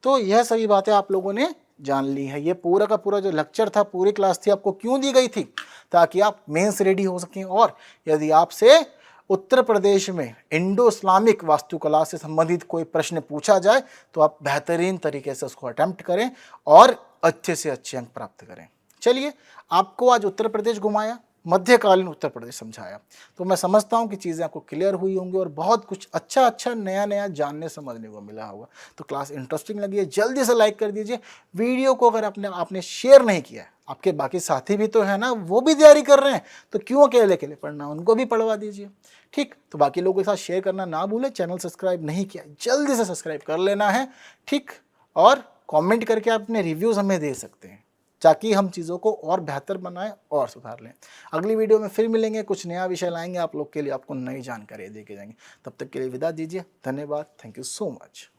तो यह सभी बातें आप लोगों ने जान ली है। ये पूरा का पूरा जो लेक्चर था, पूरी क्लास थी, आपको क्यों दी गई थी, ताकि आप मेंस रेडी हो सकें, और यदि आपसे उत्तर प्रदेश में इंडो इस्लामिक वास्तुकला से संबंधित कोई प्रश्न पूछा जाए तो आप बेहतरीन तरीके से उसको अटेम्प्ट करें और अच्छे से अच्छे अंक प्राप्त करें। चलिए, आपको आज उत्तर प्रदेश घुमाया, मध्यकालीन उत्तर प्रदेश समझाया, तो मैं समझता हूँ कि चीज़ें आपको क्लियर हुई होंगी और बहुत कुछ अच्छा नया नया जानने समझने को मिला होगा। तो क्लास इंटरेस्टिंग लगी है, जल्दी से लाइक कर दीजिए। वीडियो को अगर आपने शेयर नहीं किया है, आपके बाकी साथी भी तो है ना, वो भी तैयारी कर रहे हैं, तो क्यों अकेले अकेले पढ़ना, उनको भी पढ़वा दीजिए। ठीक, तो बाकी लोगों के साथ शेयर करना ना भूलें। चैनल सब्सक्राइब नहीं किया, जल्दी से सब्सक्राइब कर लेना है। ठीक, और कमेंट करके आप अपने रिव्यूज़ हमें दे सकते हैं, ताकि हम चीज़ों को और बेहतर बनाएं और सुधार लें। अगली वीडियो में फिर मिलेंगे, कुछ नया विषय लाएंगे आप लोग के लिए, आपको नई जानकारी दे के जाएंगे। तब तक के लिए विदा दीजिए, धन्यवाद, थैंक यू सो मच।